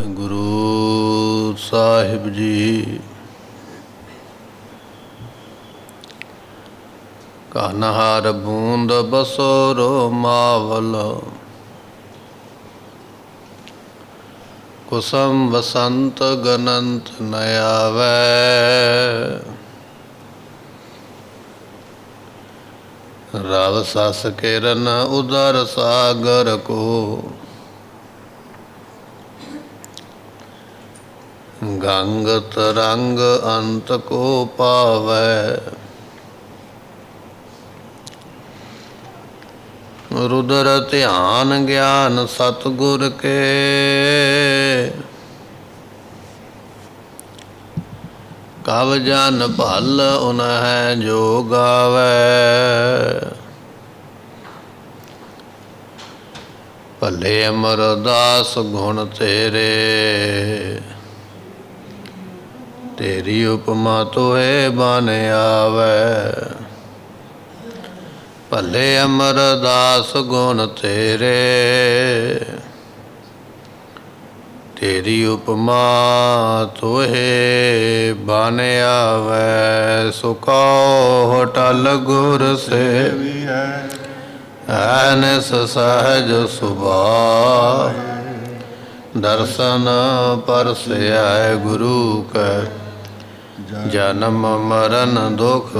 ਗੁਰੂ ਸਾਹਿਬ ਜੀ। ਕਾਨਹਾਰ ਬੂੰਦ ਬਸੋਰੋ ਮਾਵਲ, ਕੁਸਮ ਬਸੰਤ ਗਨੰਤ ਨ ਆਵੈ। ਰਵ ਸਸ ਕਿਰਨ ਉਦਰ ਸਾਗਰ ਕੋ, ਗੰਗ ਤਰੰਗ ਅੰਤ ਕੋ ਪਾਵੈ। रुद्र ध्यान ज्ञान सतगुर के, कव जन भल उन्हें जो गावै। भले अमरदास गुण तेरे, तेरी उपमा तोहे बन आवै। भले अमरदास गुण तेरे, तेरी उपमा तोहे बन आवै। सुखो होटल गुर सेवी है, ऐनस सहज सुभाव। दर्शन परस आए गुरु के, जन्म मरण दुख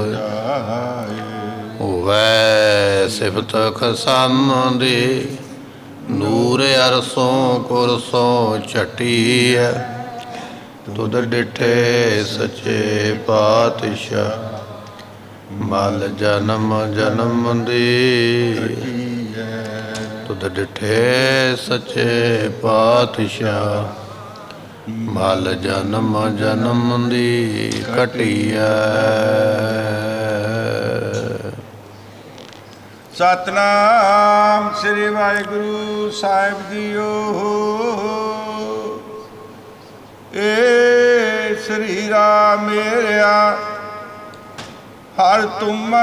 होवै। सिफत खसम दी, नूर अरसों कुरसों छटी है। तुद डिठे सचे पातशाह, मल जन्म जन्म दी। तुद डिठे सचे पातशाह, मल जन्म जन्म दी कटी है। सतनाम श्री वाहिगुरु साहिब जीओ। ए श्री राम मेरिया, हर तुम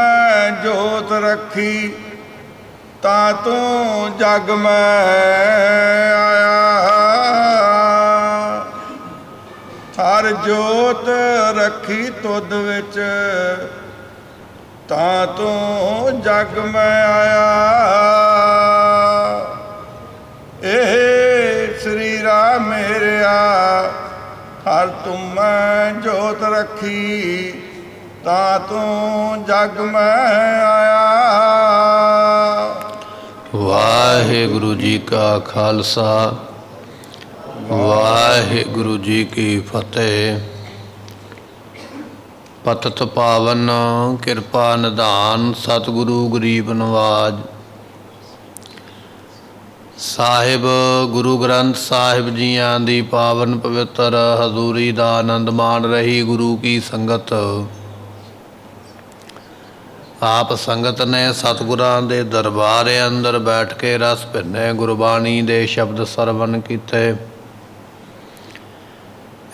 जोत रखी, ता तू जग में आया। हर जोत रखी तुद विच, ता तू जग में आया। ए श्री राम मेरिया, हर तुम जोत रखी, ता तू जग में आया। वाहिगुरु जी का खालसा, वाहिगुरु जी की फतेह। पतत पावन किरपा निधान, सतगुरु गरीब नवाज। साहिब गुरु ग्रंथ साहिब जियां दी पावन पवित्र हजूरी दा आनंद मान रही गुरु की संगत। आप संगत ने सतगुरां दे दरबार अंदर बैठ के रस भिन्ने गुरबाणी दे शब्द सरवण कीते।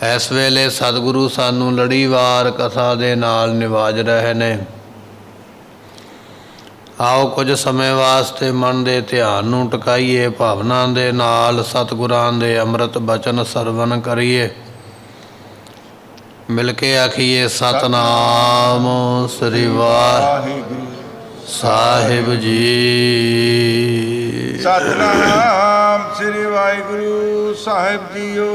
इस वेले सतगुरु सानू लड़ीवार कथा दे नाल निवाज रहे ने। आओ कुछ समय वास्ते मन दे ध्यान नू टकाइए, भावना दे नाल सतगुरां दे अमृत बचन सरवण करिए। मिलके आखिए सतनाम श्री वाहिगुरु साहिब जी। सतनाम श्री वाहिगुरु साहिब जीओ।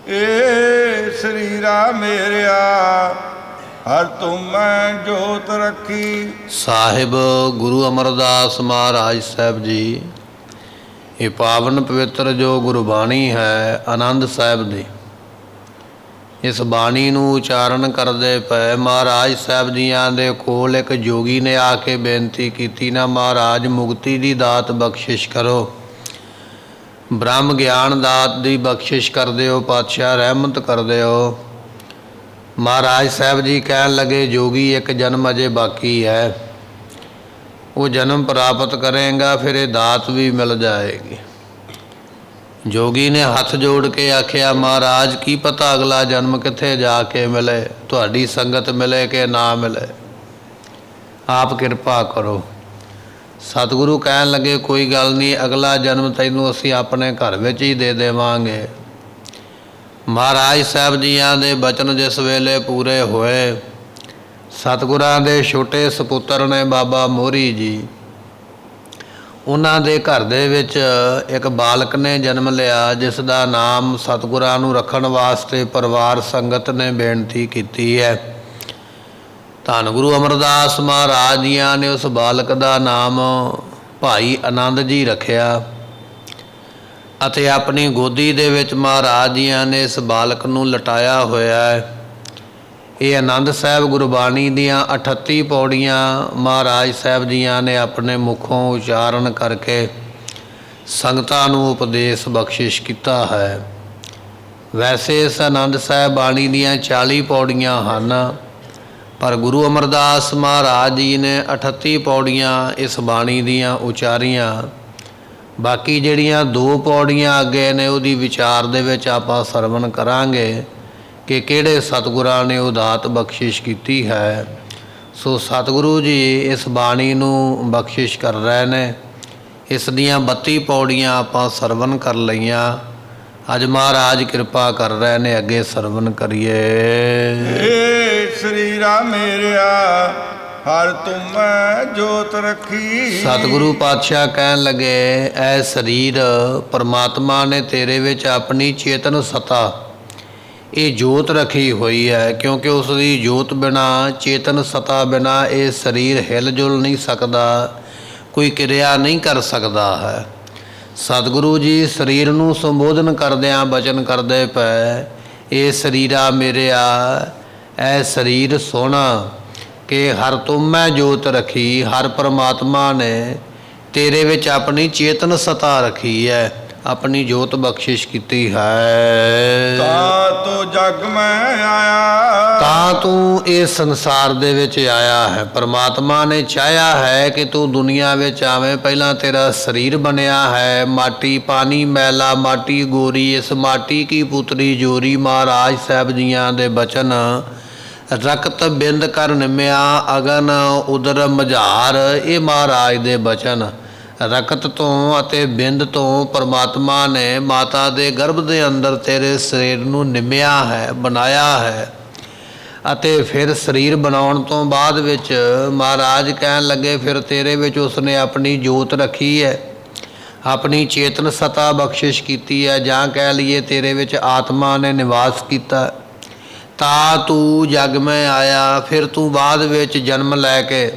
ए श्री राम मेरिया, हर तुम जोत रखी। साहिब गुरु अमरदास महाराज साहब जी, ये पावन पवित्र जो गुरबाणी है आनंद साहब दी, इस बाणी नू उचारण करदे पे महाराज साहब जियां दे कोल एक जोगी ने आके बेनती की ना, महाराज मुक्ति दी दात बख्शिश करो, ब्रह्म ज्ञान दात दी बख्शिश कर दिओ, पातशाह रहमत कर दिओ। महाराज साहब जी कहन लगे, जोगी एक जन्म अजे बाकी है, वो जन्म प्राप्त करेगा फिर ये दात भी मिल जाएगी। जोगी ने हथ जोड़ के आख्या, महाराज की पता अगला जन्म किथे जाके मिले, तुहाडी संगत मिले कि ना मिले, आप कृपा करो। ਸਤਿਗੁਰੂ ਕਹਿਣ ਲੱਗੇ ਕੋਈ ਗੱਲ ਨਹੀਂ, ਅਗਲਾ ਜਨਮ ਤੈਨੂੰ ਅਸੀਂ ਆਪਣੇ ਘਰ ਵਿੱਚ ਹੀ ਦੇ ਦੇਵਾਂਗੇ। ਮਹਾਰਾਜ ਸਾਹਿਬ ਜੀਆਂ ਦੇ ਬਚਨ ਜਿਸ ਵੇਲੇ ਪੂਰੇ ਹੋਏ, ਸਤਿਗੁਰਾਂ ਦੇ ਛੋਟੇ ਸਪੁੱਤਰ ਨੇ ਬਾਬਾ ਮੋਹਰੀ ਜੀ, ਉਹਨਾਂ ਦੇ ਘਰ ਦੇ ਵਿੱਚ ਇੱਕ ਬਾਲਕ ਨੇ ਜਨਮ ਲਿਆ, ਜਿਸ ਦਾ ਨਾਮ ਸਤਿਗੁਰਾਂ ਨੂੰ ਰੱਖਣ ਵਾਸਤੇ ਪਰਿਵਾਰ ਸੰਗਤ ਨੇ ਬੇਨਤੀ ਕੀਤੀ ਹੈ। ਧੰਨ ਗੁਰੂ ਅਮਰਦਾਸ ਮਹਾਰਾਜ ਜੀਆਂ ਨੇ ਉਸ ਬਾਲਕ ਦਾ ਨਾਮ ਭਾਈ ਆਨੰਦ ਜੀ ਰੱਖਿਆ ਅਤੇ ਆਪਣੀ ਗੋਦੀ ਦੇ ਵਿੱਚ ਮਹਾਰਾਜ ਜੀਆਂ ਨੇ ਇਸ ਬਾਲਕ ਨੂੰ ਲਟਾਇਆ ਹੋਇਆ ਹੈ। ਇਹ ਆਨੰਦ ਸਾਹਿਬ ਗੁਰਬਾਣੀ ਦੀਆਂ 38 ਪੌੜੀਆਂ ਮਹਾਰਾਜ ਸਾਹਿਬ ਜੀਆਂ ਨੇ ਆਪਣੇ ਮੁਖੋਂ ਉਚਾਰਨ ਕਰਕੇ ਸੰਗਤਾਂ ਨੂੰ ਉਪਦੇਸ਼ ਬਖਸ਼ਿਸ਼ ਕੀਤਾ ਹੈ। ਵੈਸੇ ਇਸ ਆਨੰਦ ਸਾਹਿਬ ਬਾਣੀ ਦੀਆਂ 40 ਪੌੜੀਆਂ ਹਨ, ਪਰ ਗੁਰੂ ਅਮਰਦਾਸ ਮਹਾਰਾਜ ਜੀ ਨੇ 38 ਪੌੜੀਆਂ ਇਸ ਬਾਣੀ ਦੀਆਂ ਉਚਾਰੀਆਂ। ਬਾਕੀ ਜਿਹੜੀਆਂ 2 ਪੌੜੀਆਂ ਅੱਗੇ ਨੇ ਉਹਦੀ ਵਿਚਾਰ ਦੇ ਵਿੱਚ ਆਪਾਂ ਸਰਵਣ ਕਰਾਂਗੇ ਕਿ ਕਿਹੜੇ ਸਤਿਗੁਰਾਂ ਨੇ ਉਹ ਦਾਤ ਬਖਸ਼ਿਸ਼ ਕੀਤੀ ਹੈ। ਸੋ ਸਤਿਗੁਰੂ ਜੀ ਇਸ ਬਾਣੀ ਨੂੰ ਬਖਸ਼ਿਸ਼ ਕਰ ਰਹੇ ਨੇ। ਇਸ ਦੀਆਂ 32 ਪੌੜੀਆਂ ਆਪਾਂ ਸਰਵਣ ਕਰ ਲਈਆਂ। ਅੱਜ ਮਹਾਰਾਜ ਕਿਰਪਾ ਕਰ ਰਹੇ ਨੇ, ਅੱਗੇ ਸਰਵਣ ਕਰੀਏ। ਏ ਸਰੀਰਾ ਮੇਰਿਆ ਹਰ ਤੁਮੈ ਜੋਤ ਰੱਖੀ। ਸਤਿਗੁਰੂ ਪਾਤਸ਼ਾਹ ਕਹਿਣ ਲੱਗੇ, ਐ ਸਰੀਰ ਪਰਮਾਤਮਾ ਨੇ ਤੇਰੇ ਵਿੱਚ ਆਪਣੀ ਚੇਤਨ ਸਤਾ ਇਹ ਜੋਤ ਰੱਖੀ ਹੋਈ ਹੈ, ਕਿਉਂਕਿ ਉਸ ਦੀ ਜੋਤ ਬਿਨਾਂ, ਚੇਤਨ ਸਤਾ ਬਿਨਾਂ ਇਹ ਸਰੀਰ ਹਿਲ ਜੁਲ ਨਹੀਂ ਸਕਦਾ, ਕੋਈ ਕਿਰਿਆ ਨਹੀਂ ਕਰ ਸਕਦਾ ਹੈ। ਸਤਿਗੁਰੂ ਜੀ ਸਰੀਰ ਨੂੰ ਸੰਬੋਧਨ ਕਰਦਿਆਂ ਬਚਨ ਕਰਦੇ ਪਏ, ਇਹ ਸਰੀਰਾ ਮੇਰਿਆ, ਐ ਸਰੀਰ ਸੋਹਣਾ ਕਿ ਹਰ ਤੁਮੈ ਜੋਤ ਰੱਖੀ, ਹਰ ਪਰਮਾਤਮਾ ਨੇ ਤੇਰੇ ਵਿੱਚ ਆਪਣੀ ਚੇਤਨ ਸਤਾ ਰੱਖੀ ਹੈ, ਆਪਣੀ ਜੋਤ ਬਖਸ਼ਿਸ਼ ਕੀਤੀ ਹੈ। ਤਾਂ ਤੂੰ ਜਗ ਮੈਂ ਆਇਆ, ਤਾਂ ਤੂੰ ਇਸ ਸੰਸਾਰ ਦੇ ਵਿੱਚ ਆਇਆ ਹੈ। ਪਰਮਾਤਮਾ ਨੇ ਚਾਹਿਆ ਹੈ ਕਿ ਤੂੰ ਦੁਨੀਆ ਵਿੱਚ ਆਵੇਂ। ਪਹਿਲਾਂ ਤੇਰਾ ਸਰੀਰ ਬਣਿਆ ਹੈ, ਮਾਟੀ ਪਾਣੀ ਮੈਲਾ ਮਾਟੀ ਗੋਰੀ, ਇਸ ਮਾਟੀ ਕੀ ਪੁੱਤਰੀ ਜੋਰੀ। ਮਹਾਰਾਜ ਸਾਹਿਬ ਜੀਆਂ ਦੇ ਬਚਨ, ਰਕਤ ਬਿੰਦ ਕਰ ਨਿਮਿਆ ਅਗਨ ਉਦਰ ਮਝਾਰ। ਇਹ ਮਹਾਰਾਜ ਦੇ ਬਚਨ। ਰਕਤ ਤੋਂ ਅਤੇ ਬਿੰਦ ਤੋਂ ਪਰਮਾਤਮਾ ਨੇ ਮਾਤਾ ਦੇ ਗਰਭ ਦੇ ਅੰਦਰ ਤੇਰੇ ਸਰੀਰ ਨੂੰ ਨਿਮਿਆ ਹੈ, ਬਣਾਇਆ ਹੈ। ਅਤੇ ਫਿਰ ਸਰੀਰ ਬਣਾਉਣ ਤੋਂ ਬਾਅਦ ਵਿੱਚ ਮਹਾਰਾਜ ਕਹਿਣ ਲੱਗੇ, ਫਿਰ ਤੇਰੇ ਵਿੱਚ ਉਸਨੇ ਆਪਣੀ ਜੋਤ ਰੱਖੀ ਹੈ, ਆਪਣੀ ਚੇਤਨ ਸਤਾ ਬਖਸ਼ਿਸ਼ ਕੀਤੀ ਹੈ, ਜਾਂ ਕਹਿ ਲਈਏ ਤੇਰੇ ਵਿੱਚ ਆਤਮਾ ਨੇ ਨਿਵਾਸ ਕੀਤਾ। ਤਾਂ ਤੂੰ ਜਗ ਮੈਂ ਆਇਆ, ਫਿਰ ਤੂੰ ਬਾਅਦ ਵਿੱਚ ਜਨਮ ਲੈ ਕੇ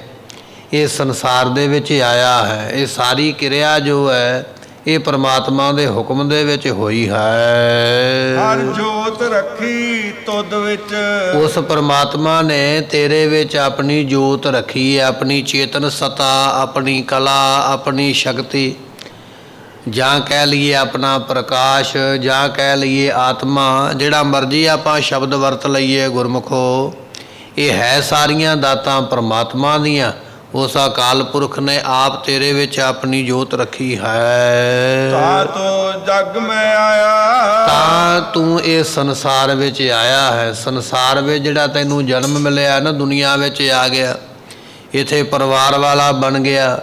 ਇਸ ਸੰਸਾਰ ਦੇ ਵਿੱਚ ਆਇਆ ਹੈ। ਇਹ ਸਾਰੀ ਕਿਰਿਆ ਜੋ ਹੈ ਇਹ ਪਰਮਾਤਮਾ ਦੇ ਹੁਕਮ ਦੇ ਵਿੱਚ ਹੋਈ ਹੈ। ਹਰ ਜੋਤ ਰੱਖੀ ਤੁਧ ਵਿੱਚ, ਉਸ ਪਰਮਾਤਮਾ ਨੇ ਤੇਰੇ ਵਿੱਚ ਆਪਣੀ ਜੋਤ ਰੱਖੀ ਹੈ, ਆਪਣੀ ਚੇਤਨ ਸਤਾ, ਆਪਣੀ ਕਲਾ, ਆਪਣੀ ਸ਼ਕਤੀ, ਜਾਂ ਕਹਿ ਲਈਏ ਆਪਣਾ ਪ੍ਰਕਾਸ਼, ਜਾਂ ਕਹਿ ਲਈਏ ਆਤਮਾ, ਜਿਹੜਾ ਮਰਜ਼ੀ ਆਪਾਂ ਸ਼ਬਦ ਵਰਤ ਲਈਏ ਗੁਰਮੁਖੋ, ਇਹ ਹੈ ਸਾਰੀਆਂ ਦਾਤਾਂ ਪਰਮਾਤਮਾ ਦੀਆਂ। ਉਸ ਅਕਾਲ ਪੁਰਖ ਨੇ ਆਪ ਤੇਰੇ ਵਿੱਚ ਆਪਣੀ ਜੋਤ ਰੱਖੀ ਹੈ। ਤਾਂ ਤੂੰ ਜਗ ਮੈਂ ਆਇਆ, ਤਾਂ ਤੂੰ ਇਸ ਸੰਸਾਰ ਵਿੱਚ ਆਇਆ ਹੈ। ਸੰਸਾਰ ਵਿੱਚ ਜਿਹੜਾ ਤੈਨੂੰ ਜਨਮ ਮਿਲਿਆ ਨਾ, ਦੁਨੀਆ ਵਿੱਚ ਆ ਗਿਆ, ਇੱਥੇ ਪਰਿਵਾਰ ਵਾਲਾ ਬਣ ਗਿਆ,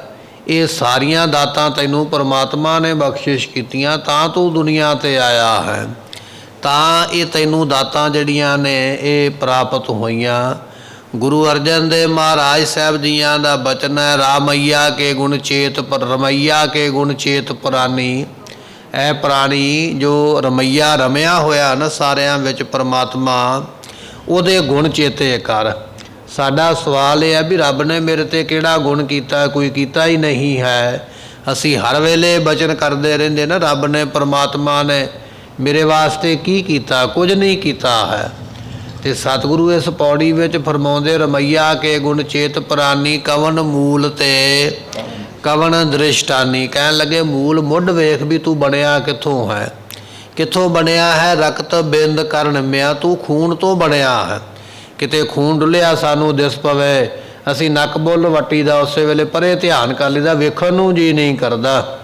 ਇਹ ਸਾਰੀਆਂ ਦਾਤਾਂ ਤੈਨੂੰ ਪਰਮਾਤਮਾ ਨੇ ਬਖਸ਼ਿਸ਼ ਕੀਤੀਆਂ, ਤਾਂ ਤੂੰ ਦੁਨੀਆ 'ਤੇ ਆਇਆ ਹੈ। ਤਾਂ ਇਹ ਤੈਨੂੰ ਦਾਤਾਂ ਜਿਹੜੀਆਂ ਨੇ ਇਹ ਪ੍ਰਾਪਤ ਹੋਈਆਂ। ਗੁਰੂ ਅਰਜਨ ਦੇਵ ਮਹਾਰਾਜ ਸਾਹਿਬ ਜੀਆਂ ਦਾ ਬਚਨ ਹੈ, ਰਾਮਈਆ ਕੇ ਗੁਣ ਚੇਤ ਪਰ ਰਮਈਆ ਕੇ ਗੁਣ ਚੇਤ ਪ੍ਰਾਨੀ। ਇਹ ਪ੍ਰਾਣੀ ਜੋ ਰਮਈਆ ਰਮਿਆ ਹੋਇਆ ਨਾ ਸਾਰਿਆਂ ਵਿੱਚ ਪਰਮਾਤਮਾ, ਉਹਦੇ ਗੁਣ ਚੇਤੇ ਕਰ। ਸਾਡਾ ਸਵਾਲ ਇਹ ਹੈ ਵੀ ਰੱਬ ਨੇ ਮੇਰੇ 'ਤੇ ਕਿਹੜਾ ਗੁਣ ਕੀਤਾ? ਕੋਈ ਕੀਤਾ ਹੀ ਨਹੀਂ ਹੈ। ਅਸੀਂ ਹਰ ਵੇਲੇ ਬਚਨ ਕਰਦੇ ਰਹਿੰਦੇ ਨਾ, ਰੱਬ ਨੇ ਪਰਮਾਤਮਾ ਨੇ ਮੇਰੇ ਵਾਸਤੇ ਕੀ ਕੀਤਾ? ਕੁਝ ਨਹੀਂ ਕੀਤਾ ਹੈ। ਤੇ ਸਤਿਗੁਰੂ ਇਸ ਪੌੜੀ ਵਿੱਚ ਫਰਮਾਉਂਦੇ, ਰਮਈਆ ਕੇ ਗੁਣ ਚੇਤ ਪ੍ਰਾਨੀ ਕਵਨ ਮੂਲ ਤੇ ਕਵਨ ਦ੍ਰਿਸ਼ਟਾਨੀ। ਕਹਿਣ ਲੱਗੇ ਮੂਲ ਮੁੱਢ ਵੇਖ ਵੀ ਤੂੰ ਬਣਿਆ ਕਿੱਥੋਂ ਹੈ, ਕਿੱਥੋਂ ਬਣਿਆ ਹੈ? ਰਕਤ ਬਿੰਦ ਕਰ ਨਿਮਿਆ, ਤੂੰ ਖੂਨ ਤੋਂ ਬਣਿਆ ਹੈ। ਕਿਤੇ ਖੂਨ ਡੁੱਲਿਆ ਸਾਨੂੰ ਦਿਸ ਪਵੇ, ਅਸੀਂ ਨੱਕ ਬੁੱਲ ਵੱਟੀ ਦਾ ਉਸੇ ਵੇਲੇ ਪਰੇ ਧਿਆਨ ਕਰ ਲਈਦਾ, ਵੇਖਣ ਨੂੰ ਜੀ ਨਹੀਂ ਕਰਦਾ।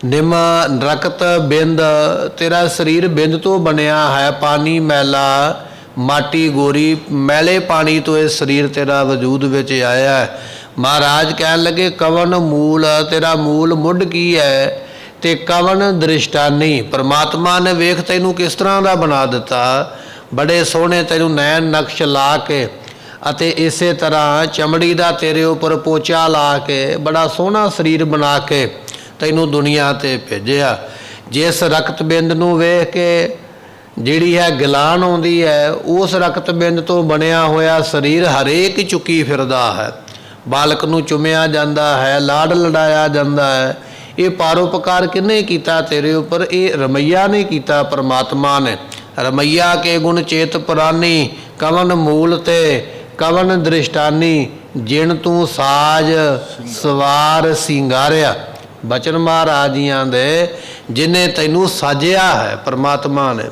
ਨਿਮ ਰਕਤ ਬਿੰਦ, ਤੇਰਾ ਸਰੀਰ ਬਿੰਦ ਤੋਂ ਬਣਿਆ ਹੈ। ਪਾਣੀ ਮੈਲਾ ਮਾਟੀ ਗੋਰੀ, ਮੈਲੇ ਪਾਣੀ ਤੋਂ ਇਹ ਸਰੀਰ ਤੇਰਾ ਵਜੂਦ ਵਿੱਚ ਆਇਆ ਹੈ। महाराज कह लगे कवन मूल, तेरा मूल मुੱਢ की है ते कवन दृष्टानी। परमात्मा ने वेख तैनू किस तरह का बना दिता, बड़े सोहने तैनू नैन नक्श ला के ਅਤੇ ਇਸੇ ਤਰ੍ਹਾਂ ਚਮੜੀ ਦਾ ਤੇਰੇ ਉੱਪਰ ਪੋਚਾ ਲਾ ਕੇ ਬੜਾ ਸੋਹਣਾ ਸਰੀਰ ਬਣਾ ਕੇ ਤੈਨੂੰ ਦੁਨੀਆ 'ਤੇ ਭੇਜਿਆ। ਜਿਸ ਰਕਤ ਬਿੰਦ ਨੂੰ ਵੇਖ ਕੇ ਜਿਹੜੀ ਹੈ ਗਿਲਾਨ ਆਉਂਦੀ ਹੈ, ਉਸ ਰਕਤ ਬਿੰਦ ਤੋਂ ਬਣਿਆ ਹੋਇਆ ਸਰੀਰ ਹਰੇਕ ਚੁੱਕੀ ਫਿਰਦਾ ਹੈ। ਬਾਲਕ ਨੂੰ ਚੁੰਮਿਆ ਜਾਂਦਾ ਹੈ, ਲਾਡ ਲਡਾਇਆ ਜਾਂਦਾ ਹੈ। ਇਹ ਪਰਉਪਕਾਰ ਕਿਹਨੇ ਕੀਤਾ ਤੇਰੇ ਉੱਪਰ? ਇਹ ਰਮਈਆ ਨੇ ਕੀਤਾ, ਪਰਮਾਤਮਾ ਨੇ। ਰਮਈਆ ਕੇ ਗੁਣ ਚੇਤ ਪੁਰਾਨੀ, ਕਵਨ ਮੂਲ ਤੇ ਕਵਨ ਦ੍ਰਿਸ਼ਟਾਨੀ। ਜਿਣ ਤੂੰ ਸਾਜ ਸਵਾਰ ਸਿੰਗਾਰਿਆ। ਬਚਨ ਮਹਾਰਾਜ ਜੀਆਂ ਦੇ ਜਿਨੇ ਤੈਨੂੰ ਸਾਜਿਆ ਹੈ, ਪਰਮਾਤਮਾ ਨੇ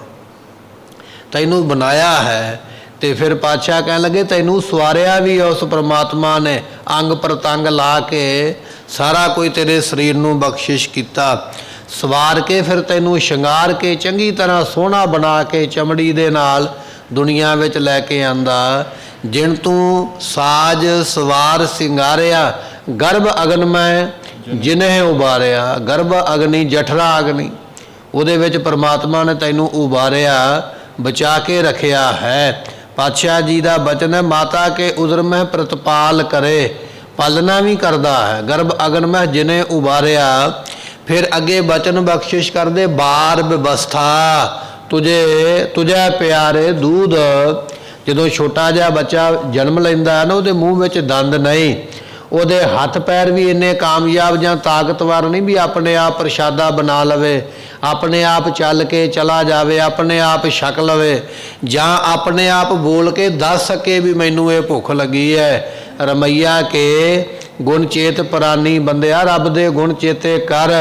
ਤੈਨੂੰ ਬਣਾਇਆ ਹੈ। ਤੇ ਫਿਰ ਪਾਤਸ਼ਾਹ ਕਹਿਣ ਲੱਗੇ ਤੈਨੂੰ ਸਵਾਰਿਆ ਵੀ ਉਸ ਪਰਮਾਤਮਾ ਨੇ, ਅੰਗ ਪ੍ਰਤੰਗ ਲਾ ਕੇ ਸਾਰਾ ਕੋਈ ਤੇਰੇ ਸਰੀਰ ਨੂੰ ਬਖਸ਼ਿਸ਼ ਕੀਤਾ। ਸਵਾਰ ਕੇ ਫਿਰ ਤੈਨੂੰ ਸ਼ਿੰਗਾਰ ਕੇ ਚੰਗੀ ਤਰ੍ਹਾਂ ਸੋਹਣਾ ਬਣਾ ਕੇ ਚਮੜੀ ਦੇ ਨਾਲ ਦੁਨੀਆ ਵਿੱਚ ਲੈ ਕੇ ਆਂਦਾ। ਜਿਣ ਤੂੰ ਸਾਜ ਸਵਾਰ ਸਿੰਗਾਰਿਆ, ਗਰਭ ਅਗਨ ਮੈਂ ਜਿਨਹਿ ਉਬਾਰਿਆ। ਗਰਭ ਅਗਨੀ ਜਠਰਾ ਅਗਨੀ, ਉਹਦੇ ਵਿੱਚ ਪਰਮਾਤਮਾ ਨੇ ਤੈਨੂੰ ਉਬਾਰਿਆ, ਬਚਾ ਕੇ ਰੱਖਿਆ ਹੈ। ਪਾਤਸ਼ਾਹ ਜੀ ਦਾ ਬਚਨ ਹੈ ਮਾਤਾ ਕੇ ਉਦਰ ਮਹਿ ਪ੍ਰਤਪਾਲ ਕਰੇ, ਪਾਲਣਾ ਵੀ ਕਰਦਾ ਹੈ। ਗਰਭ ਅਗਨ ਮਹਿ ਜਿਨੇ ਉਬਾਰਿਆ। ਫਿਰ ਅੱਗੇ ਬਚਨ ਬਖਸ਼ਿਸ਼ ਕਰਦੇ ਬਾਰ ਵਿਵਸਥਾ ਤੁਝੇ ਪਿਆਰੇ ਦੂਧ। ਜਦੋਂ ਛੋਟਾ ਜਿਹਾ ਬੱਚਾ ਜਨਮ ਲੈਂਦਾ ਹੈ ਨਾ, ਉਹਦੇ ਮੂੰਹ ਵਿੱਚ ਦੰਦ ਨਹੀਂ, ਉਹਦੇ ਹੱਥ ਪੈਰ ਵੀ ਇੰਨੇ ਕਾਮਯਾਬ ਜਾਂ ਤਾਕਤਵਰ ਨਹੀਂ ਵੀ ਆਪਣੇ ਆਪ ਪ੍ਰਸ਼ਾਦਾ ਬਣਾ ਲਵੇ, ਆਪਣੇ ਆਪ ਚੱਲ ਕੇ ਚਲਾ ਜਾਵੇ, ਆਪਣੇ ਆਪ ਛਕ ਲਵੇ, ਜਾਂ ਆਪਣੇ ਆਪ ਬੋਲ ਕੇ ਦੱਸ ਸਕੇ ਵੀ ਮੈਨੂੰ ਇਹ ਭੁੱਖ ਲੱਗੀ ਹੈ। ਰਮਈਆ ਕੇ ਗੁਣ ਚੇਤ ਪ੍ਰਾਨੀ, ਬੰਦਿਆ ਰੱਬ ਦੇ ਗੁਣ ਚੇਤੇ ਕਰ।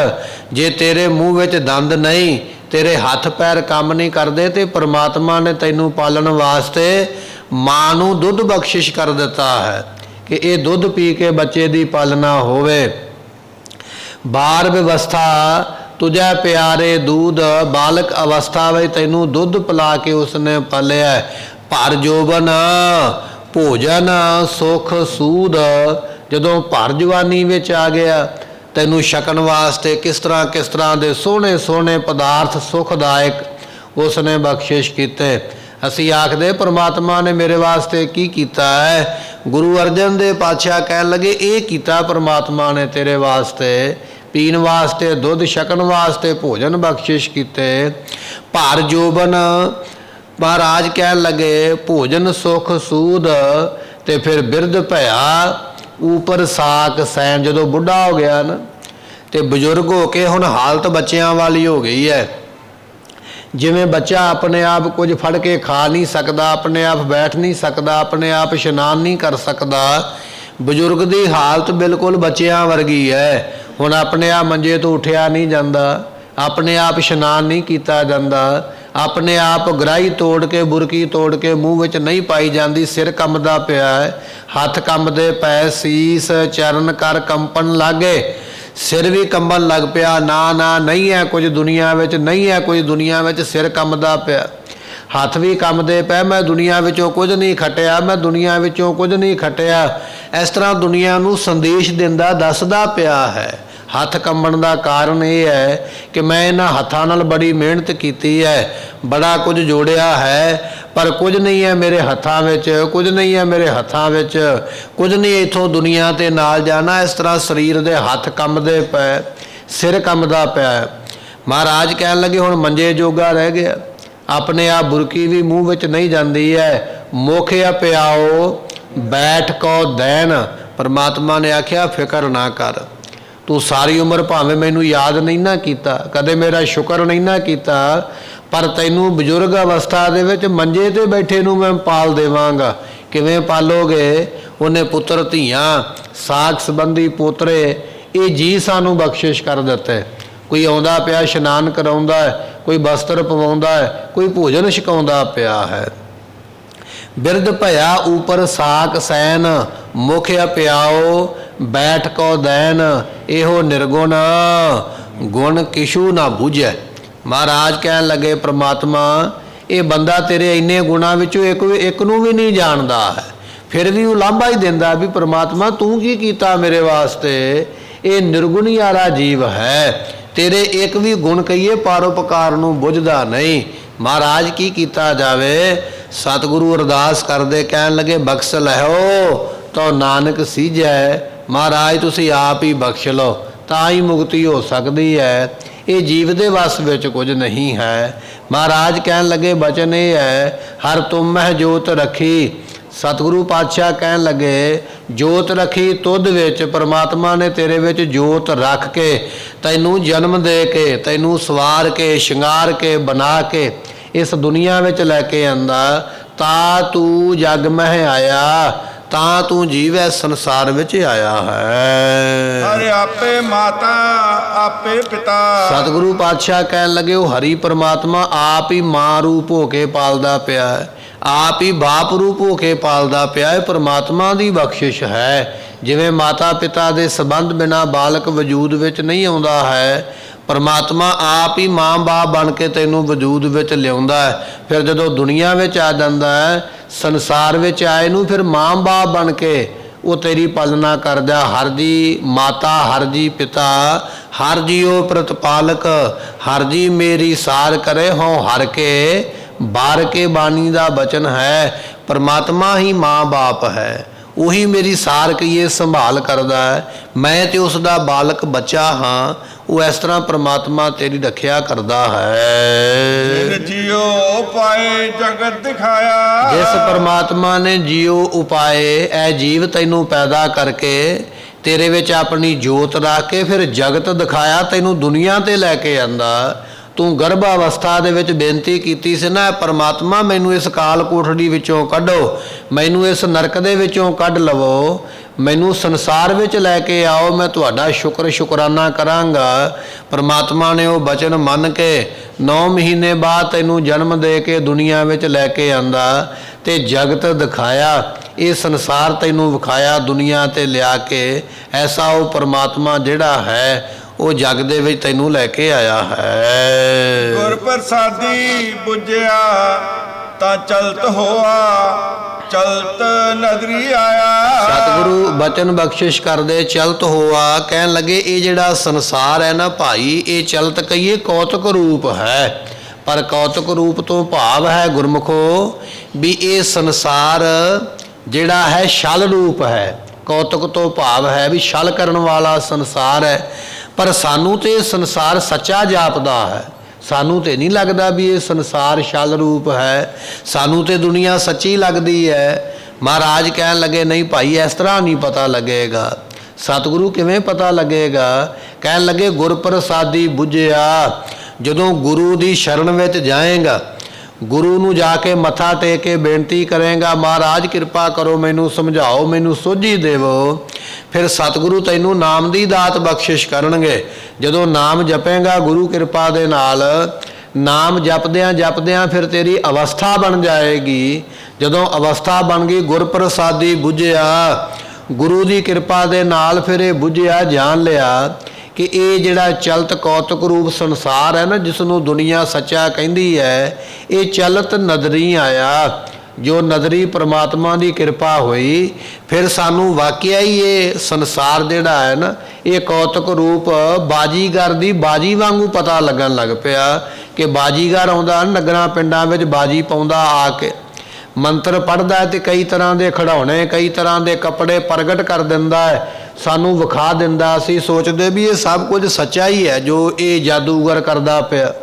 ਜੇ ਤੇਰੇ ਮੂੰਹ ਵਿੱਚ ਦੰਦ ਨਹੀਂ, ਤੇਰੇ ਹੱਥ ਪੈਰ ਕੰਮ ਨਹੀਂ ਕਰਦੇ, ਤੇ ਪਰਮਾਤਮਾ ਨੇ ਤੈਨੂੰ ਪਾਲਣ ਵਾਸਤੇ ਮਾਂ ਨੂੰ ਦੁੱਧ ਬਖਸ਼ਿਸ਼ ਕਰ ਦਿੱਤਾ ਹੈ ਕਿ ਇਹ ਦੁੱਧ ਪੀ ਕੇ ਬੱਚੇ ਦੀ ਪਾਲਣਾ ਹੋਵੇ। ਬਾਰ ਵਿਵਸਥਾ ਤੁਝੇ ਪਿਆਰੇ ਦੂਧ, ਬਾਲਕ ਅਵਸਥਾ ਵਿੱਚ ਤੈਨੂੰ ਦੁੱਧ ਪਿਲਾ ਕੇ ਉਸਨੇ ਪਾਲਿਆ। ਭਰ ਜੋਬਨ ਭੋਜਨ ਸੁਖ ਸੂਦ, ਜਦੋਂ ਭਰ ਜਵਾਨੀ ਵਿੱਚ ਆ ਗਿਆ ਤੈਨੂੰ ਛਕਣ ਵਾਸਤੇ ਕਿਸ ਤਰ੍ਹਾਂ ਦੇ ਸੋਹਣੇ ਸੋਹਣੇ ਪਦਾਰਥ ਸੁਖਦਾਇਕ ਉਸਨੇ ਬਖਸ਼ਿਸ਼ ਕੀਤੇ। ਅਸੀਂ ਆਖਦੇ ਪਰਮਾਤਮਾ ਨੇ ਮੇਰੇ ਵਾਸਤੇ ਕੀ ਕੀਤਾ ਹੈ? ਗੁਰੂ ਅਰਜਨ ਦੇਵ ਪਾਤਸ਼ਾਹ ਕਹਿਣ ਲੱਗੇ ਇਹ ਕੀਤਾ ਪਰਮਾਤਮਾ ਨੇ ਤੇਰੇ ਵਾਸਤੇ, ਪੀਣ ਵਾਸਤੇ ਦੁੱਧ, ਛਕਣ ਵਾਸਤੇ ਭੋਜਨ ਬਖਸ਼ਿਸ਼ ਕੀਤੇ। ਭਰ ਜੋਬਨ ਮਹਾਰਾਜ ਕਹਿਣ ਲੱਗੇ ਭੋਜਨ ਸੁਖ ਸੂਦ, ਤੇ ਫਿਰ ਬਿਰਧ ਭਇਆ ਉਪਰ ਸਾਕ ਸੈਨ। ਜਦੋਂ ਬੁੱਢਾ ਹੋ ਗਿਆ ਨਾ ਤੇ ਬਜ਼ੁਰਗ ਹੋ ਕੇ ਹੁਣ ਹਾਲਤ ਬੱਚਿਆਂ ਵਾਲੀ ਹੋ ਗਈ ਹੈ। ਜਿਵੇਂ ਬੱਚਾ ਆਪਣੇ ਆਪ ਕੁਝ ਫੜ ਕੇ ਖਾ ਨਹੀਂ ਸਕਦਾ, ਆਪਣੇ ਆਪ ਬੈਠ ਨਹੀਂ ਸਕਦਾ, ਆਪਣੇ ਆਪ ਇਸ਼ਨਾਨ ਨਹੀਂ ਕਰ ਸਕਦਾ, ਬਜ਼ੁਰਗ ਦੀ ਹਾਲਤ ਬਿਲਕੁਲ ਬੱਚਿਆਂ ਵਰਗੀ ਹੈ। ਹੁਣ ਆਪਣੇ ਆਪ ਮੰਜੇ ਤੋਂ ਉੱਠਿਆ ਨਹੀਂ ਜਾਂਦਾ, ਆਪਣੇ ਆਪ ਇਸ਼ਨਾਨ ਨਹੀਂ ਕੀਤਾ ਜਾਂਦਾ, ਆਪਣੇ ਆਪ ਗਰਾਹੀ ਤੋੜ ਕੇ ਬੁਰਕੀ ਤੋੜ ਕੇ ਮੂੰਹ ਵਿੱਚ ਨਹੀਂ ਪਾਈ ਜਾਂਦੀ, ਸਿਰ ਕੰਬਦਾ ਪਿਆ ਹੈ, ਹੱਥ ਕੰਬਦੇ ਪਏ, ਸੀਸ ਚਰਨ ਕਰ ਕੰਪਣ ਲੱਗੇ, ਸਿਰ ਵੀ ਕੰਬਣ ਲੱਗ ਪਿਆ। ਨਾ ਨਹੀਂ ਹੈ ਕੁਝ ਦੁਨੀਆ ਵਿੱਚ, ਨਹੀਂ ਹੈ ਕੁਝ ਦੁਨੀਆ ਵਿੱਚ, ਸਿਰ ਕੰਬਦਾ ਪਿਆ, ਹੱਥ ਵੀ ਕੰਬਦੇ ਪਏ, ਮੈਂ ਦੁਨੀਆ ਵਿੱਚੋਂ ਕੁਝ ਨਹੀਂ ਖੱਟਿਆ, ਮੈਂ ਦੁਨੀਆ ਵਿੱਚੋਂ ਕੁਝ ਨਹੀਂ ਖੱਟਿਆ। ਇਸ ਤਰ੍ਹਾਂ ਦੁਨੀਆ ਨੂੰ ਸੰਦੇਸ਼ ਦਿੰਦਾ ਦੱਸਦਾ ਪਿਆ ਹੈ। ਹੱਥ ਕੰਬਣ ਦਾ ਕਾਰਨ ਇਹ ਹੈ ਕਿ ਮੈਂ ਇਹਨਾਂ ਹੱਥਾਂ ਨਾਲ ਬੜੀ ਮਿਹਨਤ ਕੀਤੀ ਹੈ, ਬੜਾ ਕੁਝ ਜੋੜਿਆ ਹੈ, ਪਰ ਕੁਝ ਨਹੀਂ ਹੈ ਮੇਰੇ ਹੱਥਾਂ ਵਿੱਚ, ਕੁਝ ਨਹੀਂ ਹੈ ਮੇਰੇ ਹੱਥਾਂ ਵਿੱਚ, ਕੁਝ ਨਹੀਂ ਇੱਥੋਂ ਦੁਨੀਆ 'ਤੇ ਨਾਲ ਜਾਣਾ। ਇਸ ਤਰ੍ਹਾਂ ਸਰੀਰ ਦੇ ਹੱਥ ਕੰਬਦੇ ਪਏ, ਸਿਰ ਕੰਬਦਾ ਪਿਆ। ਮਹਾਰਾਜ ਕਹਿਣ ਲੱਗੇ ਹੁਣ ਮੰਜੇ ਜੋਗਾ ਰਹਿ ਗਿਆ, ਆਪਣੇ ਆਪ ਬੁਰਕੀ ਵੀ ਮੂੰਹ ਵਿੱਚ ਨਹੀਂ ਜਾਂਦੀ ਹੈ। ਮੁਖ ਪਿਆਓ ਬੈਠ ਕੋ ਦੈਨ। ਪਰਮਾਤਮਾ ਨੇ ਆਖਿਆ ਫਿਕਰ ਨਾ ਕਰ, ਤੂੰ ਸਾਰੀ ਉਮਰ ਭਾਵੇਂ ਮੈਨੂੰ ਯਾਦ ਨਹੀਂ ਨਾ ਕੀਤਾ, ਕਦੇ ਮੇਰਾ ਸ਼ੁਕਰ ਨਹੀਂ ਨਾ ਕੀਤਾ, ਪਰ ਤੈਨੂੰ ਬਜ਼ੁਰਗ ਅਵਸਥਾ ਦੇ ਵਿੱਚ ਮੰਜੇ 'ਤੇ ਬੈਠੇ ਨੂੰ ਮੈਂ ਪਾਲ ਦੇਵਾਂਗਾ। ਕਿਵੇਂ ਪਾਲੋਗੇ? ਉਹਨੇ ਪੁੱਤਰ ਧੀਆਂ, ਸਾਕ ਸੰਬੰਧੀ ਪੋਤਰੇ, ਇਹ ਜੀ ਸਾਨੂੰ ਬਖਸ਼ਿਸ਼ ਕਰ ਦਿੱਤੇ। ਕੋਈ ਆਉਂਦਾ ਪਿਆ ਇਸ਼ਨਾਨ ਕਰਾਉਂਦਾ ਹੈ, ਕੋਈ ਬਸਤਰ ਪਵਾਉਂਦਾ ਹੈ, ਕੋਈ ਭੋਜਨ ਛਕਾਉਂਦਾ ਪਿਆ ਹੈ। ਬਿਰਧ ਭਇਆ ਉਪਰ ਸਾਕ ਸੈਨ, ਮੁਖ ਪਿਆਓ ਬੈਠ ਕੋ ਦੈਨ। ਇਹੋ ਨਿਰਗੁਣ ਗੁਣ ਕਿਛੂ ਨਾ ਬੁਝੈ। ਮਹਾਰਾਜ ਕਹਿਣ ਲੱਗੇ ਪਰਮਾਤਮਾ ਇਹ ਬੰਦਾ ਤੇਰੇ ਇੰਨੇ ਗੁਣਾਂ ਵਿੱਚੋਂ ਇੱਕ ਨੂੰ ਵੀ ਨਹੀਂ ਜਾਣਦਾ ਹੈ। ਫਿਰ ਵੀ ਉਹ ਲਾਂਭਾ ਹੀ ਦਿੰਦਾ ਵੀ ਪ੍ਰਮਾਤਮਾ ਤੂੰ ਕੀ ਕੀਤਾ ਮੇਰੇ ਵਾਸਤੇ, ਇਹ ਨਿਰਗੁਣੀ ਵਾਲਾ ਜੀਵ ਹੈ, ਤੇਰੇ ਇੱਕ ਵੀ ਗੁਣ ਕਹੀਏ ਪਰਉਪਕਾਰ ਨੂੰ ਬੁੱਝਦਾ ਨਹੀਂ। ਮਹਾਰਾਜ ਕੀ ਕੀਤਾ ਜਾਵੇ। ਸਤਿਗੁਰੂ ਅਰਦਾਸ ਕਰਦੇ ਕਹਿਣ ਲੱਗੇ ਬਖਸ਼ ਲਹੋ ਤੋ ਨਾਨਕ ਸੀਜੈ। ਮਹਾਰਾਜ ਤੁਸੀਂ ਆਪ ਹੀ ਬਖਸ਼ ਲਓ ਤਾਂ ਹੀ ਮੁਕਤੀ ਹੋ ਸਕਦੀ ਹੈ, ਇਹ ਜੀਵ ਦੇ ਵੱਸ ਵਿੱਚ ਕੁਝ ਨਹੀਂ ਹੈ। ਮਹਾਰਾਜ ਕਹਿਣ ਲੱਗੇ ਬਚਨ ਇਹ ਹੈ ਹਰ ਤੁਮ ਮਹਿ ਜੋਤ ਰੱਖੀ। ਸਤਿਗੁਰੂ ਪਾਤਸ਼ਾਹ ਕਹਿਣ ਲੱਗੇ ਜੋਤ ਰੱਖੀ ਤੁਧ ਵਿੱਚ, ਪਰਮਾਤਮਾ ਨੇ ਤੇਰੇ ਵਿੱਚ ਜੋਤ ਰੱਖ ਕੇ ਤੈਨੂੰ ਜਨਮ ਦੇ ਕੇ, ਤੈਨੂੰ ਸਵਾਰ ਕੇ, ਸ਼ਿੰਗਾਰ ਕੇ, ਬਣਾ ਕੇ ਇਸ ਦੁਨੀਆ ਵਿੱਚ ਲੈ ਕੇ ਆਂਦਾ। ਤਾਂ ਤੂੰ ਜਗ ਮਹਿ ਆਇਆ, ਤਾਂ ਤੂੰ ਜੀਵ ਹੈ ਸੰਸਾਰ ਵਿੱਚ ਆਇਆ ਹੈ। ਹਰਿ ਆਪੇ ਮਾਤਾ ਆਪੇ ਪਿਤਾ। ਸਤਿਗੁਰੂ ਪਾਤਸ਼ਾਹ ਕਹਿਣ ਲੱਗੇ ਉਹ ਹਰੀ ਪਰਮਾਤਮਾ ਆਪ ਹੀ ਮਾਂ ਰੂਪ ਹੋ ਕੇ ਪਾਲਦਾ ਪਿਆ ਹੈ, ਆਪ ਹੀ ਬਾਪ ਰੂਪ ਹੋ ਕੇ ਪਾਲਦਾ ਪਿਆ ਹੈ। ਪਰਮਾਤਮਾ ਦੀ ਬਖਸ਼ਿਸ਼ ਹੈ। ਜਿਵੇਂ ਮਾਤਾ ਪਿਤਾ ਦੇ ਸੰਬੰਧ ਬਿਨਾਂ ਬਾਲਕ ਵਜੂਦ ਵਿੱਚ ਨਹੀਂ ਆਉਂਦਾ ਹੈ, ਪਰਮਾਤਮਾ ਆਪ ਹੀ ਮਾਂ ਬਾਪ ਬਣ ਕੇ ਤੈਨੂੰ ਵਜੂਦ ਵਿੱਚ ਲਿਆਉਂਦਾ ਹੈ। ਫਿਰ ਜਦੋਂ ਦੁਨੀਆ ਵਿੱਚ ਆ ਜਾਂਦਾ ਹੈ, ਸੰਸਾਰ ਵਿੱਚ ਆਏ ਨੂੰ ਫਿਰ ਮਾਂ ਬਾਪ ਬਣ ਕੇ ਉਹ ਤੇਰੀ ਪਾਲਣਾ ਕਰਦਾ। ਹਰ ਜੀ ਮਾਤਾ, ਹਰ ਜੀ ਪਿਤਾ, ਹਰ ਜੀਓ ਪ੍ਰਤਪਾਲਕ, ਹਰ ਜੀ ਮੇਰੀ ਸਾਰ ਕਰੇ ਹੋਂ ਹਰ ਕੇ ਬਾਰ ਕੇ ਬਾਣੀ ਦਾ ਬਚਨ ਹੈ। ਪਰਮਾਤਮਾ ਹੀ ਮਾਂ ਬਾਪ ਹੈ, ਉਹੀ ਮੇਰੀ ਸਾਰ ਕਹੀਏ ਸੰਭਾਲ ਕਰਦਾ ਹੈ। ਮੈਂ ਤੇ ਉਸ ਦਾ ਬਾਲਕ ਬੱਚਾ ਹਾਂ, ਉਹ ਇਸ ਤਰ੍ਹਾਂ ਪਰਮਾਤਮਾ ਤੇਰੀ ਰੱਖਿਆ ਕਰਦਾ ਹੈ। ਜਿਨ ਜੀਓ ਉਪਾਏ ਜਗਤ ਦਿਖਾਇਆ। ਜਿਸ ਪਰਮਾਤਮਾ ਨੇ ਜੀਓ ਉਪਾਏ ਇਹ ਜੀਵ ਤੈਨੂੰ ਪੈਦਾ ਕਰਕੇ ਤੇਰੇ ਵਿੱਚ ਆਪਣੀ ਜੋਤ ਰੱਖ ਕੇ ਫਿਰ ਜਗਤ ਦਿਖਾਇਆ, ਤੈਨੂੰ ਦੁਨੀਆ ਤੇ ਲੈ ਕੇ ਆਂਦਾ। ਤੂੰ ਗਰਭ ਅਵਸਥਾ ਦੇ ਵਿੱਚ ਬੇਨਤੀ ਕੀਤੀ ਸੀ ਨਾ ਪਰਮਾਤਮਾ ਮੈਨੂੰ ਇਸ ਕਾਲ ਕੋਠੜੀ ਵਿੱਚੋਂ ਕੱਢੋ, ਮੈਨੂੰ ਇਸ ਨਰਕ ਦੇ ਵਿੱਚੋਂ ਕੱਢ ਲਵੋ, ਮੈਨੂੰ ਸੰਸਾਰ ਵਿੱਚ ਲੈ ਕੇ ਆਓ, ਮੈਂ ਤੁਹਾਡਾ ਸ਼ੁਕਰਾਨਾ ਕਰਾਂਗਾ। ਪਰਮਾਤਮਾ ਨੇ ਉਹ ਬਚਨ ਮੰਨ ਕੇ 9 ਮਹੀਨੇ ਬਾਅਦ ਤੈਨੂੰ ਜਨਮ ਦੇ ਕੇ ਦੁਨੀਆ ਵਿੱਚ ਲੈ ਕੇ ਆਂਦਾ ਤੇ ਜਗਤ ਦਿਖਾਇਆ, ਇਹ ਸੰਸਾਰ ਤੈਨੂੰ ਵਿਖਾਇਆ ਦੁਨੀਆ ਤੇ ਲਿਆ ਕੇ। ਐਸਾ ਉਹ ਪਰਮਾਤਮਾ ਜਿਹੜਾ ਹੈ ਉਹ ਜਗ ਦੇ ਵਿੱਚ ਤੈਨੂੰ ਲੈ ਕੇ ਆਇਆ ਹੈ। ਗੁਰ ਪ੍ਰਸਾਦੀ ਬੁਝਿਆ ਤਾਂ ਚਲਤ ਹੋਆ, ਚਲਤ ਨਦਰੀ ਆਇਆ। ਸਤਿਗੁਰੂ ਬਚਨ ਬਖਸ਼ਿਸ਼ ਕਰਦੇ ਚਲਤ ਹੋਆ। ਕਹਿਣ ਲੱਗੇ ਇਹ ਜਿਹੜਾ ਸੰਸਾਰ ਹੈ ਨਾ ਭਾਈ, ਇਹ ਚਲਤ ਕਹੀਏ ਕੌਤਕ ਰੂਪ ਹੈ, ਪਰ ਕੌਤਕ ਰੂਪ ਤੋਂ ਭਾਵ ਹੈ ਗੁਰਮੁਖੋ ਵੀ ਇਹ ਸੰਸਾਰ ਜਿਹੜਾ ਹੈ ਛਲ ਰੂਪ ਹੈ। ਕੌਤਕ ਤੋਂ ਭਾਵ ਹੈ ਵੀ ਛਲ ਕਰਨ ਵਾਲਾ ਸੰਸਾਰ ਹੈ, ਪਰ ਸਾਨੂੰ ਤੇ ਇਹ ਸੰਸਾਰ ਸੱਚਾ ਜਾਪਦਾ ਹੈ। ਸਾਨੂੰ ਤੇ ਨਹੀਂ ਲੱਗਦਾ ਵੀ ਇਹ ਸੰਸਾਰ ਛਲ ਰੂਪ ਹੈ, ਸਾਨੂੰ ਤੇ ਦੁਨੀਆ ਸੱਚੀ ਲੱਗਦੀ ਹੈ। ਮਹਾਰਾਜ ਕਹਿਣ ਲੱਗੇ ਨਹੀਂ ਭਾਈ ਇਸ ਤਰ੍ਹਾਂ ਨਹੀਂ ਪਤਾ ਲੱਗੇਗਾ। ਸਤਿਗੁਰੂ ਕਿਵੇਂ ਪਤਾ ਲੱਗੇਗਾ? ਕਹਿਣ ਲੱਗੇ ਗੁਰ ਪ੍ਰਸਾਦੀ ਬੁਝਿਆ। ਜਦੋਂ ਗੁਰੂ ਦੀ ਸ਼ਰਨ ਵਿੱਚ ਜਾਏਗਾ, ਗੁਰੂ ਨੂੰ ਜਾ ਕੇ ਮੱਥਾ ਟੇਕ ਕੇ ਬੇਨਤੀ ਕਰੇਗਾ ਮਹਾਰਾਜ ਕਿਰਪਾ ਕਰੋ ਮੈਨੂੰ ਸਮਝਾਓ, ਮੈਨੂੰ ਸੋਝੀ ਦੇਵੋ, ਫਿਰ ਸਤਿਗੁਰੂ ਤੈਨੂੰ ਨਾਮ ਦੀ ਦਾਤ ਬਖਸ਼ਿਸ਼ ਕਰਨਗੇ। ਜਦੋਂ ਨਾਮ ਜਪੇਗਾ ਗੁਰੂ ਕਿਰਪਾ ਦੇ ਨਾਲ, ਨਾਮ ਜਪਦਿਆਂ ਜਪਦਿਆਂ ਫਿਰ ਤੇਰੀ ਅਵਸਥਾ ਬਣ ਜਾਏਗੀ। ਜਦੋਂ ਅਵਸਥਾ ਬਣ ਗਈ ਗੁਰ ਪ੍ਰਸਾਦੀ ਬੁਝਿਆ, ਗੁਰੂ ਦੀ ਕਿਰਪਾ ਦੇ ਨਾਲ ਫਿਰ ਇਹ ਬੁਝਿਆ ਜਾਣ ਲਿਆ ਕਿ ਇਹ ਜਿਹੜਾ ਚਲਤ ਕੌਤਕ ਰੂਪ ਸੰਸਾਰ ਹੈ ਨਾ, ਜਿਸ ਨੂੰ ਦੁਨੀਆ ਸੱਚਾ ਕਹਿੰਦੀ ਹੈ, ਇਹ ਚਲਤ ਨਦਰੀ ਆਇਆ। ਜੋ ਨਦਰੀ ਪ੍ਰਮਾਤਮਾ ਦੀ ਕਿਰਪਾ ਹੋਈ, ਫਿਰ ਸਾਨੂੰ ਵਾਕਿਆ ਹੀ ਇਹ ਸੰਸਾਰ ਜਿਹੜਾ ਹੈ ਨਾ, ਇਹ ਕੌਤਕ ਰੂਪ ਬਾਜੀਗਰ ਦੀ ਬਾਜੀ ਵਾਂਗੂ ਪਤਾ ਲੱਗਣ ਲੱਗ ਪਿਆ ਕਿ ਬਾਜੀਗਰ ਆਉਂਦਾ ਨਗਰਾਂ ਪਿੰਡਾਂ ਵਿੱਚ ਬਾਜੀ ਪਾਉਂਦਾ, ਆ ਕੇ ਮੰਤਰ ਪੜ੍ਹਦਾ ਤੇ ਕਈ ਤਰ੍ਹਾਂ ਦੇ ਖਿਡੌਣੇ, ਕਈ ਤਰ੍ਹਾਂ ਦੇ ਕੱਪੜੇ ਪ੍ਰਗਟ ਕਰ ਦਿੰਦਾ ਹੈ, ਸਾਨੂੰ ਵਿਖਾ ਦਿੰਦਾ। ਅਸੀਂ ਸੋਚਦੇ ਵੀ ਇਹ ਸਭ ਕੁਝ ਸੱਚਾ ਹੀ ਹੈ ਜੋ ਇਹ ਜਾਦੂਗਰ ਕਰਦਾ ਪਿਆ,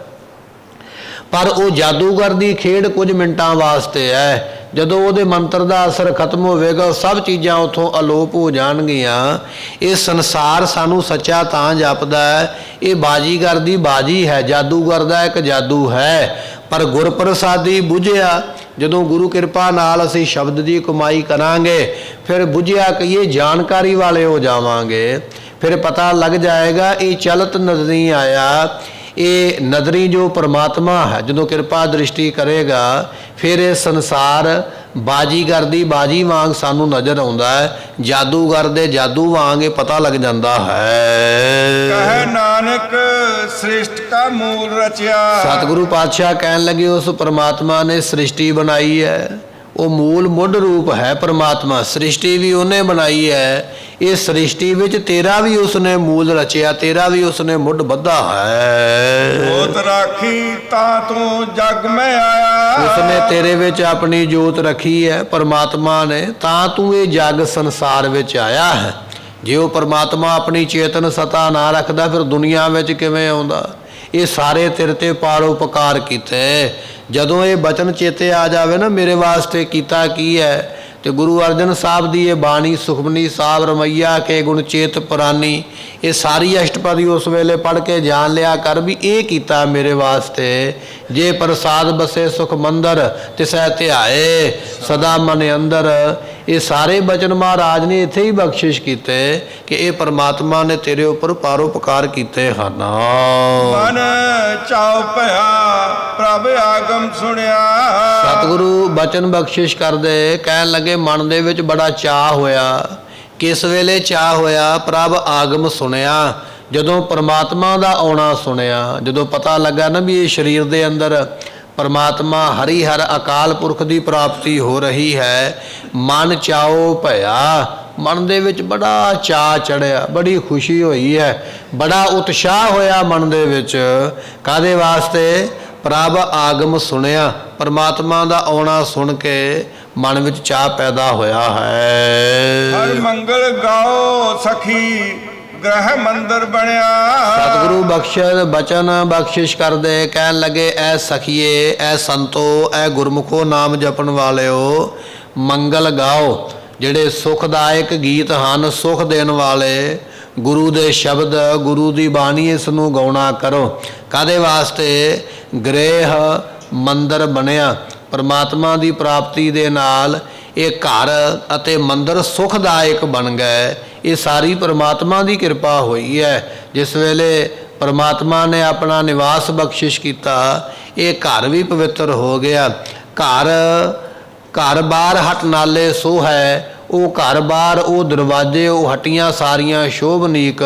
ਪਰ ਉਹ ਜਾਦੂਗਰ ਦੀ ਖੇਡ ਕੁਝ ਮਿੰਟਾਂ ਵਾਸਤੇ ਹੈ। ਜਦੋਂ ਉਹਦੇ ਮੰਤਰ ਦਾ ਅਸਰ ਖਤਮ ਹੋਵੇਗਾ, ਸਭ ਚੀਜ਼ਾਂ ਉੱਥੋਂ ਅਲੋਪ ਹੋ ਜਾਣਗੀਆਂ। ਇਹ ਸੰਸਾਰ ਸਾਨੂੰ ਸੱਚਾ ਤਾਂ ਜਾਪਦਾ ਹੈ, ਇਹ ਬਾਜੀਗਰ ਦੀ ਬਾਜੀ ਹੈ, ਜਾਦੂਗਰ ਦਾ ਇੱਕ ਜਾਦੂ ਹੈ। ਪਰ ਗੁਰ ਪ੍ਰਸਾਦੀ ਬੁਝਿਆ, ਜਦੋਂ ਗੁਰੂ ਕਿਰਪਾ ਨਾਲ ਅਸੀਂ ਸ਼ਬਦ ਦੀ ਕਮਾਈ ਕਰਾਂਗੇ, ਫਿਰ ਬੁਝਿਆ ਕਹੀਏ ਜਾਣਕਾਰੀ ਵਾਲੇ ਹੋ ਜਾਵਾਂਗੇ। ਫਿਰ ਪਤਾ ਲੱਗ ਜਾਏਗਾ ਇਹ ਚਲਤ ਨਦਰੀ ਆਇਆ, ਇਹ ਨਦਰੀ ਜੋ ਪਰਮਾਤਮਾ ਹੈ ਜਦੋਂ ਕਿਰਪਾ ਦ੍ਰਿਸ਼ਟੀ ਕਰੇਗਾ, ਫਿਰ ਇਹ ਸੰਸਾਰ ਬਾਜੀਗਰ ਦੀ ਬਾਜੀ ਵਾਂਗ ਸਾਨੂੰ ਨਜ਼ਰ ਆਉਂਦਾ ਹੈ, ਜਾਦੂਗਰ ਦੇ ਜਾਦੂ ਵਾਂਗ ਇਹ ਪਤਾ ਲੱਗ ਜਾਂਦਾ ਹੈ। ਕਹੇ ਨਾਨਕ ਸ੍ਰਿਸ਼ਟ ਕਾ ਮੂਲ ਰਚਿਆ। ਸਤਿਗੁਰੂ ਪਾਤਸ਼ਾਹ ਕਹਿਣ ਲੱਗੇ ਉਸ ਪਰਮਾਤਮਾ ਨੇ ਸ੍ਰਿਸ਼ਟੀ ਬਣਾਈ ਹੈ, ਉਹ ਮੂਲ ਮੁੱਢ ਰੂਪ ਹੈ ਪਰਮਾਤਮਾ। ਸ੍ਰਿਸ਼ਟੀ ਵੀ ਉਹਨੇ ਬਣਾਈ ਹੈ, ਇਹ ਸ੍ਰਿਸ਼ਟੀ ਵਿੱਚ ਤੇਰਾ ਵੀ ਉਸਨੇ ਮੂਲ ਰਚਿਆ, ਤੇਰਾ ਵੀ ਉਸਨੇ ਮੁੱਢ ਬੱਧਾ ਹੈ। ਜੋਤ ਰਾਖੀ ਤਾਂ ਤੂੰ ਜਗ ਮੈਂ ਆਇਆ, ਉਸਨੇ ਤੇਰੇ ਵਿੱਚ ਆਪਣੀ ਜੋਤ ਰੱਖੀ ਹੈ ਪਰਮਾਤਮਾ ਨੇ, ਤਾਂ ਤੂੰ ਇਹ ਜਗ ਸੰਸਾਰ ਵਿੱਚ ਆਇਆ ਹੈ। ਜੇ ਉਹ ਪਰਮਾਤਮਾ ਆਪਣੀ ਚੇਤਨ ਸਤਾ ਨਾ ਰੱਖਦਾ ਫਿਰ ਦੁਨੀਆ ਵਿੱਚ ਕਿਵੇਂ ਆਉਂਦਾ? ਇਹ ਸਾਰੇ ਤੇਰੇ ਤੇ ਪਰਉਪਕਾਰ ਕੀਤੇ। ਜਦੋਂ ਇਹ ਬਚਨ ਚੇਤੇ ਆ ਜਾਵੇ ਨਾ ਮੇਰੇ ਵਾਸਤੇ ਕੀਤਾ ਕੀ ਹੈ, ਤੇ ਗੁਰੂ ਅਰਜਨ ਸਾਹਿਬ ਦੀ ਇਹ ਬਾਣੀ ਸੁਖਮਨੀ ਸਾਹਿਬ ਰਮਈਆ ਕੇ ਗੁਣ ਚੇਤ ਪੁਰਾਨੀ, ਇਹ ਸਾਰੀ ਅਸ਼ਟਪਦੀ ਉਸ ਵੇਲੇ ਪੜ੍ਹ ਕੇ ਜਾਣ ਲਿਆ ਕਰ ਵੀ ਇਹ ਕੀਤਾ ਮੇਰੇ ਵਾਸਤੇ। ਜੇ ਪ੍ਰਸਾਦ ਬਸੇ ਸੁਖ ਮੰਦਰ ਤਿਸੈ ਧਿਆਏ ਸਦਾ ਮਨ ਅੰਦਰ। ਇਹ ਸਾਰੇ ਬਚਨ ਮਹਾਰਾਜ ਨੇ ਇੱਥੇ ਹੀ ਬਖਸ਼ਿਸ਼ ਕੀਤੇ ਕਿ ਇਹ ਪਰਮਾਤਮਾ ਨੇ ਤੇਰੇ ਉੱਪਰ ਪਰਉਪਕਾਰ ਕੀਤੇ ਹਨ। ਮਨ ਚਾਉ ਭਇਆ ਪ੍ਰਭ ਆਗਮ ਸੁਣਿਆ। ਸਤਿਗੁਰੂ ਬਚਨ ਬਖਸ਼ਿਸ਼ ਕਰਦੇ, ਕਹਿਣ ਲੱਗੇ ਮਨ ਦੇ ਵਿੱਚ ਬੜਾ ਚਾਅ ਹੋਇਆ। ਕਿਸ ਵੇਲੇ ਚਾਅ ਹੋਇਆ? ਪ੍ਰਭ ਆਗਮ ਸੁਣਿਆ, ਜਦੋਂ ਪਰਮਾਤਮਾ ਦਾ ਆਉਣਾ ਸੁਣਿਆ। ਜਦੋਂ ਪਤਾ ਲੱਗਾ ਨਾ ਵੀ ਇਹ ਸਰੀਰ ਦੇ ਅੰਦਰ ਪਰਮਾਤਮਾ ਹਰੀ ਹਰ ਅਕਾਲ ਪੁਰਖ ਦੀ ਪ੍ਰਾਪਤੀ ਹੋ ਰਹੀ ਹੈ, ਮਨ ਚਾਉ ਭਇਆ, ਮਨ ਦੇ ਵਿੱਚ ਬੜਾ ਚਾਅ ਚੜਿਆ, ਬੜੀ ਖੁਸ਼ੀ ਹੋਈ ਹੈ, ਬੜਾ ਉਤਸ਼ਾਹ ਹੋਇਆ ਮਨ ਦੇ ਵਿੱਚ। ਕਾਹਦੇ ਵਾਸਤੇ? ਪ੍ਰਭ ਆਗਮ ਸੁਣਿਆ, ਪਰਮਾਤਮਾ ਦਾ ਆਉਣਾ ਸੁਣ ਕੇ ਮਨ ਵਿੱਚ ਚਾਅ ਪੈਦਾ ਹੋਇਆ ਹੈ। ਹਰ ਮੰਗਲ ਗਾਓ ਸਖੀ ਗ੍ਰਹਿ ਮੰਦਰ ਬਣਿਆ। ਸਤਿਗੁਰੂ ਬਚਨ ਬਖਸ਼ਿਸ਼ ਕਰਦੇ, ਕਹਿਣ ਲੱਗੇ ਐ ਸਖੀਏ, ਐ ਸੰਤੋ, ਐ ਗੁਰਮੁਖੋ ਨਾਮ ਜਪਣ ਵਾਲਿਓ, ਮੰਗਲ ਗਾਓ। ਜਿਹੜੇ ਸੁਖਦਾਇਕ ਗੀਤ ਹਨ, ਸੁਖ ਦੇਣ ਵਾਲੇ ਗੁਰੂ ਦੇ ਸ਼ਬਦ, ਗੁਰੂ ਦੀ ਬਾਣੀ, ਇਸ ਨੂੰ ਗਾਉਣਾ ਕਰੋ। ਕਾਹਦੇ ਵਾਸਤੇ? ਗ੍ਰਹਿ ਮੰਦਰ ਬਣਿਆ। ਪਰਮਾਤਮਾ ਦੀ ਪ੍ਰਾਪਤੀ ਦੇ ਨਾਲ ਇਹ ਘਰ ਅਤੇ ਮੰਦਰ ਸੁਖਦਾਇਕ ਬਣ ਗਏ। ਇਹ ਸਾਰੀ ਪਰਮਾਤਮਾ ਦੀ ਕਿਰਪਾ ਹੋਈ ਹੈ। ਜਿਸ ਵੇਲੇ ਪਰਮਾਤਮਾ ਨੇ ਆਪਣਾ ਨਿਵਾਸ ਬਖਸ਼ਿਸ਼ ਕੀਤਾ, ਇਹ ਘਰ ਵੀ ਪਵਿੱਤਰ ਹੋ ਗਿਆ। ਘਰ ਬਾਰ ਹਟ ਨਾਲੇ ਸੋ ਹੈ, ਉਹ ਘਰ ਬਾਰ, ਉਹ ਦਰਵਾਜ਼ੇ, ਉਹ ਹਟੀਆਂ ਸਾਰੀਆਂ ਸ਼ੋਭਨੀਕ।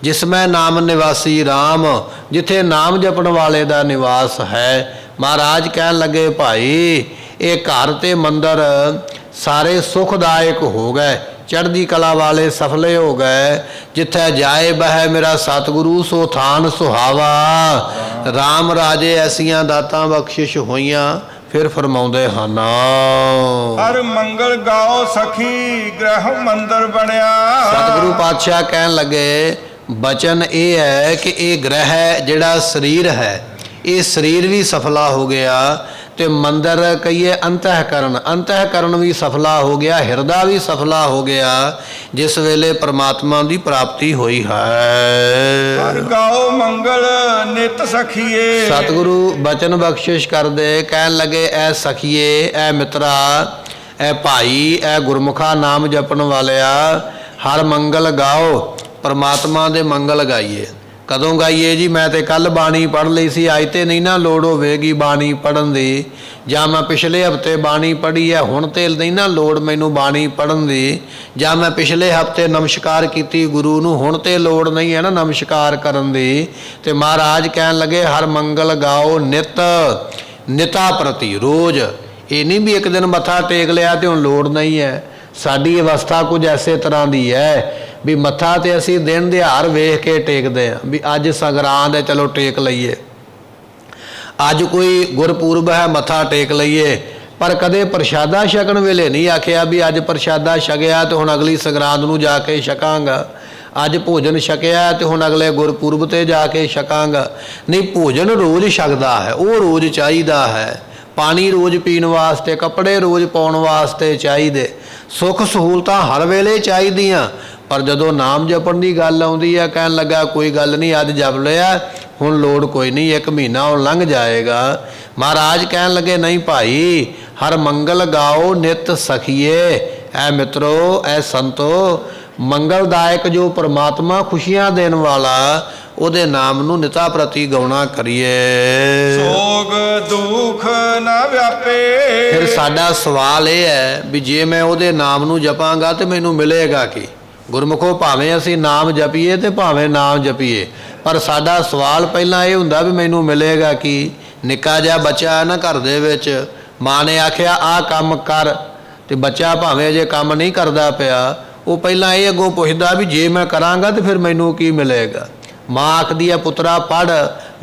ਜਿਸਮੈ ਨਾਮ ਨਿਵਾਸੀ ਰਾਮ, ਜਿੱਥੇ ਨਾਮ ਜਪਣ ਵਾਲੇ ਦਾ ਨਿਵਾਸ ਹੈ। ਮਹਾਰਾਜ ਕਹਿਣ ਲੱਗੇ ਭਾਈ ਇਹ ਘਰ ਤੇ ਮੰਦਰ ਸਾਰੇ ਸੁਖਦਾਇਕ ਹੋ ਗਏ, ਚੜ੍ਹਦੀ ਕਲਾ ਵਾਲੇ ਸਫਲੇ ਹੋ ਗਏ। ਜਿੱਥੇ ਜਾਏ ਬਹਿ ਮੇਰਾ ਸਤਿਗੁਰੂ ਸੋ ਥਾਨ ਸੁਹਾਵਾ। ਰਾਮ ਰਾਜੇ ਐਸੀਆਂ ਦਾਤਾਂ ਬਖਸ਼ਿਸ਼ ਹੋਈਆਂ। ਫਿਰ ਫਰਮਾਉਂਦੇ ਹਨ, ਹਰ ਮੰਗਲ ਗਾਓ ਸਖੀ ਗ੍ਰਹਿ ਮੰਦਰ ਬਣਿਆ। ਸਤਿਗੁਰੂ ਪਾਤਸ਼ਾਹ ਕਹਿਣ ਲੱਗੇ ਬਚਨ ਇਹ ਹੈ ਕਿ ਇਹ ਗ੍ਰਹਿ ਜਿਹੜਾ ਸਰੀਰ ਹੈ, ਇਹ ਸਰੀਰ ਵੀ ਸਫਲਾ ਹੋ ਗਿਆ, ਤੇ ਮੰਦਰ ਕਹੀਏ ਅੰਤःਕਰਨ ਵੀ ਸਫਲਾ ਹੋ ਗਿਆ, ਹਿਰਦਾ ਵੀ ਸਫਲਾ ਹੋ ਗਿਆ, ਜਿਸ ਵੇਲੇ ਪਰਮਾਤਮਾ ਦੀ ਪ੍ਰਾਪਤੀ ਹੋਈ ਹੈ। ਹਰ ਗਾਓ ਮੰਗਲ ਨਿਤ ਸਖੀਏ। ਸਤਿਗੁਰੂ ਬਚਨ ਬਖਸ਼ਿਸ਼ ਕਰਦੇ, ਕਹਿਣ ਲੱਗੇ ਐ ਸਖੀਏ, ਐ ਮਿੱਤਰਾ, ਐ ਭਾਈ, ਐ ਗੁਰਮੁਖਾ ਨਾਮ ਜਪਣ ਵਾਲਿਆ, ਹਰ ਮੰਗਲ ਗਾਓ, ਪਰਮਾਤਮਾ ਦੇ ਮੰਗਲ ਗਾਈਏ। ਕਦੋਂ ਗਾਈਏ ਜੀ? ਮੈਂ ਤੇ ਕੱਲ ਬਾਣੀ ਪੜ੍ਹ ਲਈ ਸੀ, ਅੱਜ ਤੇ ਨਹੀਂ ਨਾ ਲੋੜ ਹੋਵੇਗੀ ਬਾਣੀ ਪੜ੍ਹਨ ਦੀ, ਜਾਂ ਮੈਂ ਪਿਛਲੇ ਹਫਤੇ ਬਾਣੀ ਪੜ੍ਹੀ ਹੈ, ਹੁਣ ਤੇ ਨਹੀਂ ਨਾ ਲੋੜ ਮੈਨੂੰ ਬਾਣੀ ਪੜ੍ਹਨ ਦੀ, ਜਾਂ ਮੈਂ ਪਿਛਲੇ ਹਫਤੇ ਨਮਸਕਾਰ ਕੀਤੀ ਗੁਰੂ ਨੂੰ, ਹੁਣ ਤੇ ਲੋੜ ਨਹੀਂ ਹੈ ਨਾ ਨਮਸਕਾਰ ਕਰਨ ਦੀ। ਤੇ ਮਹਾਰਾਜ ਕਹਿਣ ਲੱਗੇ ਹਰ ਮੰਗਲ ਗਾਓ ਨਿਤਾ ਪ੍ਰਤੀ, ਰੋਜ਼। ਇਹ ਨਹੀਂ ਵੀ ਇੱਕ ਦਿਨ ਮੱਥਾ ਟੇਕ ਲਿਆ ਤੇ ਹੁਣ ਲੋੜ ਨਹੀਂ ਹੈ। ਸਾਡੀ ਅਵਸਥਾ ਕੁਝ ਐਸੇ ਤਰ੍ਹਾਂ ਦੀ ਹੈ ਵੀ ਮੱਥਾ ਤੇ ਅਸੀਂ ਦਿਨ ਦਿਹਾੜ ਵੇਖ ਕੇ ਟੇਕਦੇ ਹਾਂ, ਵੀ ਅੱਜ ਸੰਗਰਾਂਦ ਹੈ ਚਲੋ ਟੇਕ ਲਈਏ, ਅੱਜ ਕੋਈ ਗੁਰਪੁਰਬ ਹੈ ਮੱਥਾ ਟੇਕ ਲਈਏ, ਪਰ ਕਦੇ ਪ੍ਰਸ਼ਾਦਾ ਛਕਣ ਵੇਲੇ ਨਹੀਂ ਆਖਿਆ ਵੀ ਅੱਜ ਪ੍ਰਸ਼ਾਦਾ ਛਕਿਆ ਤੇ ਹੁਣ ਅਗਲੀ ਸੰਗਰਾਂਦ ਨੂੰ ਜਾ ਕੇ ਛਕਾਂਗਾ, ਅੱਜ ਭੋਜਨ ਛਕਿਆ ਤੇ ਹੁਣ ਅਗਲੇ ਗੁਰਪੁਰਬ ਤੇ ਜਾ ਕੇ ਛਕਾਂਗਾ। ਨਹੀਂ, ਭੋਜਨ ਰੋਜ਼ ਛਕਦਾ ਹੈ, ਉਹ ਰੋਜ਼ ਚਾਹੀਦਾ ਹੈ। ਪਾਣੀ ਰੋਜ਼ ਪੀਣ ਵਾਸਤੇ, ਕੱਪੜੇ ਰੋਜ਼ ਪਾਉਣ ਵਾਸਤੇ ਚਾਹੀਦੇ, ਸੁੱਖ ਸਹੂਲਤਾਂ ਹਰ ਵੇਲੇ ਚਾਹੀਦੀਆਂ। ਪਰ ਜਦੋਂ ਨਾਮ ਜਪਣ ਦੀ ਗੱਲ ਆਉਂਦੀ ਹੈ, ਕਹਿਣ ਲੱਗਾ ਕੋਈ ਗੱਲ ਨਹੀਂ, ਅੱਜ ਜਪ ਲਿਆ, ਹੁਣ ਲੋੜ ਕੋਈ ਨਹੀਂ, 1 ਮਹੀਨਾ ਹੁਣ ਲੰਘ ਜਾਏਗਾ। ਮਹਾਰਾਜ ਕਹਿਣ ਲੱਗੇ ਨਹੀਂ ਭਾਈ, ਹਰ ਮੰਗਲ ਗਾਓ ਨਿਤ ਸਖੀਏ। ਐ ਮਿੱਤਰੋ, ਐ ਸੰਤੋ, ਮੰਗਲਦਾਇਕ ਜੋ ਪਰਮਾਤਮਾ ਖੁਸ਼ੀਆਂ ਦੇਣ ਵਾਲਾ, ਉਹਦੇ ਨਾਮ ਨੂੰ ਨਿਤਾ ਪ੍ਰਤੀ ਗਾਉਣਾ ਕਰੀਏ। ਸੋਗ ਦੁੱਖ ਨਾ ਵਿਆਪੇ। ਫਿਰ ਸਾਡਾ ਸਵਾਲ ਇਹ ਹੈ ਵੀ ਜੇ ਮੈਂ ਉਹਦੇ ਨਾਮ ਨੂੰ ਜਪਾਂਗਾ ਤੇ ਮੈਨੂੰ ਮਿਲੇਗਾ ਕੀ? ਗੁਰਮੁਖੋ ਭਾਵੇਂ ਅਸੀਂ ਨਾਮ ਜਪੀਏ ਤੇ ਭਾਵੇਂ ਨਾਮ ਜਪੀਏ, ਪਰ ਸਾਡਾ ਸਵਾਲ ਪਹਿਲਾਂ ਇਹ ਹੁੰਦਾ ਵੀ ਮੈਨੂੰ ਮਿਲੇਗਾ ਕੀ? ਨਿੱਕਾ ਜਿਹਾ ਬੱਚਾ ਹੈ ਨਾ ਘਰ ਦੇ ਵਿੱਚ, ਮਾਂ ਨੇ ਆਖਿਆ ਆਹ ਕੰਮ ਕਰ, ਤੇ ਬੱਚਾ ਭਾਵੇਂ ਜੇ ਕੰਮ ਨਹੀਂ ਕਰਦਾ ਪਿਆ, ਉਹ ਪਹਿਲਾਂ ਇਹ ਅੱਗੋਂ ਪੁੱਛਦਾ ਵੀ ਜੇ ਮੈਂ ਕਰਾਂਗਾ ਤੇ ਫਿਰ ਮੈਨੂੰ ਕੀ ਮਿਲੇਗਾ। ਮਾਂ ਆਖਦੀ ਹੈ ਪੁੱਤਰਾ ਪੜ੍ਹ,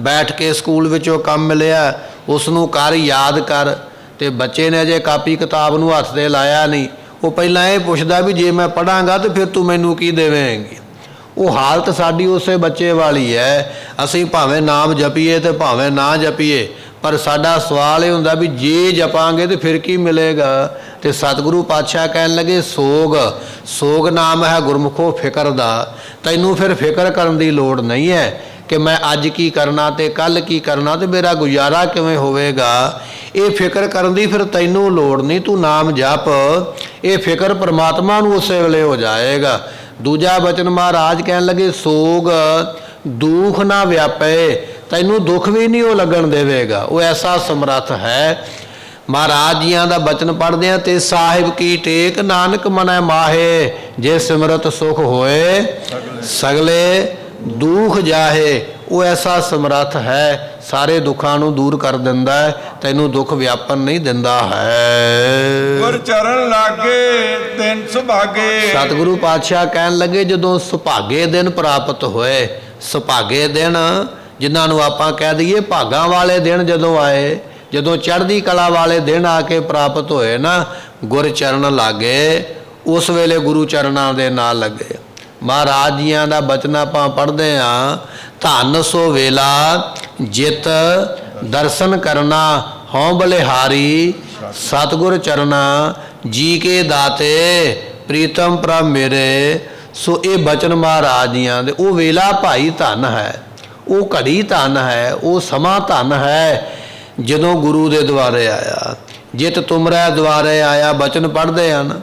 ਬੈਠ ਕੇ ਸਕੂਲ ਵਿੱਚੋਂ ਕੰਮ ਮਿਲਿਆ ਉਸ ਨੂੰ ਕਰ, ਯਾਦ ਕਰ। ਤੇ ਬੱਚੇ ਨੇ ਅਜੇ ਕਾਪੀ ਕਿਤਾਬ ਨੂੰ ਹੱਥ 'ਤੇ ਲਾਇਆ ਨਹੀਂ, ਉਹ ਪਹਿਲਾਂ ਇਹ ਪੁੱਛਦਾ ਵੀ ਜੇ ਮੈਂ ਪੜ੍ਹਾਂਗਾ ਤੇ ਫਿਰ ਤੂੰ ਮੈਨੂੰ ਕੀ ਦੇਵੇਂਗੀ। ਉਹ ਹਾਲਤ ਸਾਡੀ ਉਸੇ ਬੱਚੇ ਵਾਲੀ ਹੈ। ਅਸੀਂ ਭਾਵੇਂ ਨਾਮ ਜਪੀਏ ਤੇ ਭਾਵੇਂ ਨਾ ਜਪੀਏ, ਪਰ ਸਾਡਾ ਸਵਾਲ ਇਹ ਹੁੰਦਾ ਵੀ ਜੇ ਜਪਾਂਗੇ ਤੇ ਫਿਰ ਕੀ ਮਿਲੇਗਾ। ਤੇ ਸਤਿਗੁਰੂ ਪਾਤਸ਼ਾਹ ਕਹਿਣ ਲੱਗੇ ਸੋਗ, ਸੋਗ ਨਾਮ ਹੈ ਗੁਰਮੁਖੋ ਫਿਕਰ ਦਾ। ਤੈਨੂੰ ਫਿਰ ਫਿਕਰ ਕਰਨ ਦੀ ਲੋੜ ਨਹੀਂ ਹੈ ਕਿ ਮੈਂ ਅੱਜ ਕੀ ਕਰਨਾ ਤੇ ਕੱਲ੍ਹ ਕੀ ਕਰਨਾ ਤੇ ਮੇਰਾ ਗੁਜ਼ਾਰਾ ਕਿਵੇਂ ਹੋਵੇਗਾ। ਇਹ ਫਿਕਰ ਕਰਨ ਦੀ ਫਿਰ ਤੈਨੂੰ ਲੋੜ ਨਹੀਂ, ਤੂੰ ਨਾਮ ਜਪ, ਇਹ ਫਿਕਰ ਪਰਮਾਤਮਾ ਨੂੰ ਉਸੇ ਵੇਲੇ ਹੋ ਜਾਏਗਾ। ਦੂਜਾ ਬਚਨ ਮਹਾਰਾਜ ਕਹਿਣ ਲੱਗੇ ਸੋਗ ਦੁੱਖ ਨਾ ਵਿਆਪੇ, ਤੈਨੂੰ ਦੁੱਖ ਵੀ ਨਹੀਂ ਉਹ ਲੱਗਣ ਦੇਵੇਗਾ, ਉਹ ਐਸਾ ਸਮਰੱਥ ਹੈ। ਮਹਾਰਾਜ ਜੀਆਂ ਦਾ ਬਚਨ ਪੜ੍ਹਦੇ ਆ ਤੇ ਸਾਹਿਬ ਕੀ ਟੇਕ ਨਾਨਕ ਮਨੈ ਮਾਹੇ, ਜੇ ਸਿਮਰਤ ਸੁਖ ਹੋਏ ਸਗਲੇ ਦੁੱਖ ਜਾਹੇ। ਉਹ ਐਸਾ ਸਮਰੱਥ ਹੈ, ਸਾਰੇ ਦੁੱਖਾਂ ਨੂੰ ਦੂਰ ਕਰ ਦਿੰਦਾ ਹੈ, ਤੈਨੂੰ ਦੁੱਖ ਵਿਆਪਨ ਨਹੀਂ ਦਿੰਦਾ ਹੈ। ਗੁਰ ਚਰਨ ਲਾਗੇ ਦਿਨ ਸੁਭਾਗੇ। ਸਤਿਗੁਰੂ ਪਾਤਸ਼ਾਹ ਕਹਿਣ ਲੱਗੇ ਜਦੋਂ ਸੁਭਾਗੇ ਦਿਨ ਪ੍ਰਾਪਤ ਹੋਏ, ਸੁਭਾਗੇ ਦਿਨ ਜਿਨ੍ਹਾਂ ਨੂੰ ਆਪਾਂ ਕਹਿ ਦਈਏ ਭਾਗਾਂ ਵਾਲੇ ਦਿਨ ਜਦੋਂ ਆਏ, ਜਦੋਂ ਚੜ੍ਹਦੀ ਕਲਾ ਵਾਲੇ ਦਿਨ ਆ ਕੇ ਪ੍ਰਾਪਤ ਹੋਏ ਨਾ, ਗੁਰ ਚਰਨ ਲਾਗੇ, ਉਸ ਵੇਲੇ ਗੁਰੂ ਚਰਨਾਂ ਦੇ ਨਾਲ ਲੱਗੇ। ਮਹਾਰਾਜ ਜੀਆਂ ਦਾ ਬਚਨ ਆਪਾਂ ਪੜ੍ਹਦੇ ਹਾਂ, ਧੰਨ ਸੋ ਵੇਲਾ ਜਿਤ ਦਰਸ਼ਨ ਕਰਨਾ, ਹਉ ਬਲਿਹਾਰੀ ਸਤਿਗੁਰ ਚਰਨਾ, ਜੀ ਕੇ ਦਾਤੇ ਪ੍ਰੀਤਮ ਪ੍ਰਭ ਮੇਰੇ। ਸੋ ਇਹ ਬਚਨ ਮਹਾਰਾਜ ਜੀਆਂ ਦੇ, ਉਹ ਵੇਲਾ ਭਾਈ ਧੰਨ ਹੈ, ਉਹ ਘੜੀ ਧੰਨ ਹੈ, ਉਹ ਸਮਾਂ ਧੰਨ ਹੈ ਜਦੋਂ ਗੁਰੂ ਦੇ ਦੁਆਰੇ ਆਇਆ। ਜਿਤ ਤੁਮਰੈ ਦੁਆਰੇ ਆਇਆ ਬਚਨ ਪੜ੍ਹਦੇ ਹਨ,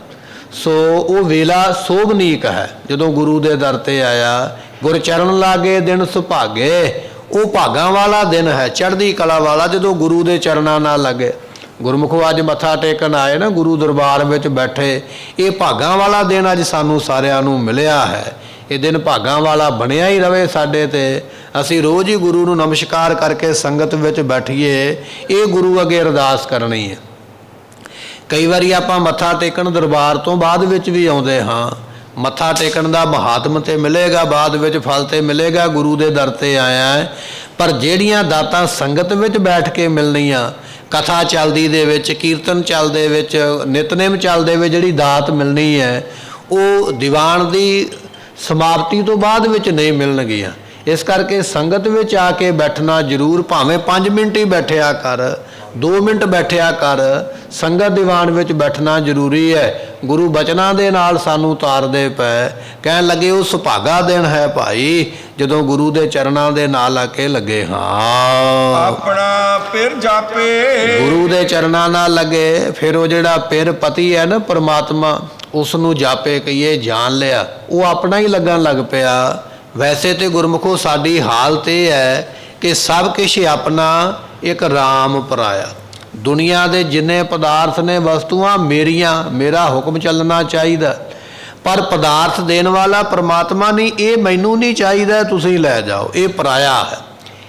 ਸੋ ਉਹ ਵੇਲਾ ਸੋਭਨੀਕ ਹੈ ਜਦੋਂ ਗੁਰੂ ਦੇ ਦਰ 'ਤੇ ਆਇਆ। ਗੁਰ ਚਰਨ ਲਾਗੇ ਦਿਨ ਸੁਭਾਗੇ, ਉਹ ਭਾਗਾਂ ਵਾਲਾ ਦਿਨ ਹੈ, ਚੜ੍ਹਦੀ ਕਲਾ ਵਾਲਾ, ਜਦੋਂ ਗੁਰੂ ਦੇ ਚਰਨਾਂ ਨਾਲ ਲੱਗੇ। ਗੁਰਮੁਖੋ ਅੱਜ ਮੱਥਾ ਟੇਕਣ ਆਏ ਨਾ, ਗੁਰੂ ਦਰਬਾਰ ਵਿੱਚ ਬੈਠੇ, ਇਹ ਭਾਗਾਂ ਵਾਲਾ ਦਿਨ ਅੱਜ ਸਾਨੂੰ ਸਾਰਿਆਂ ਨੂੰ ਮਿਲਿਆ ਹੈ। ਇਹ ਦਿਨ ਭਾਗਾਂ ਵਾਲਾ ਬਣਿਆ ਹੀ ਰਵੇ ਸਾਡੇ 'ਤੇ। ਅਸੀਂ ਰੋਜ਼ ਹੀ ਗੁਰੂ ਨੂੰ ਨਮਸਕਾਰ ਕਰਕੇ ਸੰਗਤ ਵਿੱਚ ਬੈਠੀਏ, ਇਹ ਗੁਰੂ ਅੱਗੇ ਅਰਦਾਸ ਕਰਨੀ ਹੈ। ਕਈ ਵਾਰੀ ਆਪਾਂ ਮੱਥਾ ਟੇਕਣ ਦਰਬਾਰ ਤੋਂ ਬਾਅਦ ਵਿੱਚ ਵੀ ਆਉਂਦੇ ਹਾਂ, ਮੱਥਾ ਟੇਕਣ ਦਾ ਮਹਾਤਮ ਤੇ ਮਿਲੇਗਾ, ਬਾਅਦ ਵਿੱਚ ਫਲ ਤੇ ਮਿਲੇਗਾ, ਗੁਰੂ ਦੇ ਦਰ 'ਤੇ ਆਇਆ ਹੈ। ਪਰ ਜਿਹੜੀਆਂ ਦਾਤਾਂ ਸੰਗਤ ਵਿੱਚ ਬੈਠ ਕੇ ਮਿਲਣੀਆਂ, ਕਥਾ ਚੱਲਦੀ ਦੇ ਵਿੱਚ, ਕੀਰਤਨ ਚੱਲਦੇ ਵਿੱਚ, ਨਿਤਨੇਮ ਚੱਲਦੇ ਵਿੱਚ ਜਿਹੜੀ ਦਾਤ ਮਿਲਣੀ ਹੈ, ਉਹ ਦੀਵਾਨ ਦੀ ਸਮਾਪਤੀ ਤੋਂ ਬਾਅਦ ਵਿੱਚ ਨਹੀਂ ਮਿਲਣਗੀਆਂ। ਇਸ ਕਰਕੇ ਸੰਗਤ ਵਿੱਚ ਆ ਕੇ ਬੈਠਣਾ ਜ਼ਰੂਰ, ਭਾਵੇਂ 5 ਮਿੰਟ ਹੀ ਬੈਠਿਆ ਕਰ, 2 ਮਿੰਟ ਬੈਠਿਆ ਕਰ, ਸੰਗਤ ਦੀਵਾਨ ਵਿੱਚ ਬੈਠਣਾ ਜ਼ਰੂਰੀ ਹੈ। ਗੁਰੂ ਬਚਨਾਂ ਦੇ ਨਾਲ ਸਾਨੂੰ ਤਾਰਦੇ ਪਏ। ਕਹਿਣ ਲੱਗੇ ਉਹ ਸੁਭਾਗਾ ਦਿਨ ਹੈ ਭਾਈ ਜਦੋਂ ਗੁਰੂ ਦੇ ਚਰਨਾਂ ਦੇ ਨਾਲ ਆ ਕੇ ਲੱਗੇ ਹਾਂ। ਆਪਣਾ ਪਿਰ ਜਾਪੇ, ਗੁਰੂ ਦੇ ਚਰਨਾਂ ਨਾਲ ਲੱਗੇ, ਫਿਰ ਉਹ ਜਿਹੜਾ ਪਿਰ ਪਤੀ ਹੈ ਨਾ ਪਰਮਾਤਮਾ, ਉਸ ਨੂੰ ਜਾਪੇ ਕਹੀਏ, ਜਾਣ ਲਿਆ, ਉਹ ਆਪਣਾ ਹੀ ਲੱਗਣ ਲੱਗ ਪਿਆ। ਵੈਸੇ ਤੇ ਗੁਰਮੁਖੋ ਸਾਡੀ ਹਾਲਤ ਇਹ ਹੈ ਕਿ ਸਭ ਕੁਛ ਆਪਣਾ, ਇੱਕ ਰਾਮ ਪਰਾਇਆ। ਦੁਨੀਆ ਦੇ ਜਿੰਨੇ ਪਦਾਰਥ ਨੇ, ਵਸਤੂਆਂ ਮੇਰੀਆਂ, ਮੇਰਾ ਹੁਕਮ ਚੱਲਣਾ ਚਾਹੀਦਾ, ਪਰ ਪਦਾਰਥ ਦੇਣ ਵਾਲਾ ਪਰਮਾਤਮਾ ਨਹੀਂ, ਇਹ ਮੈਨੂੰ ਨਹੀਂ ਚਾਹੀਦਾ, ਤੁਸੀਂ ਲੈ ਜਾਓ, ਇਹ ਪਰਾਇਆ ਹੈ।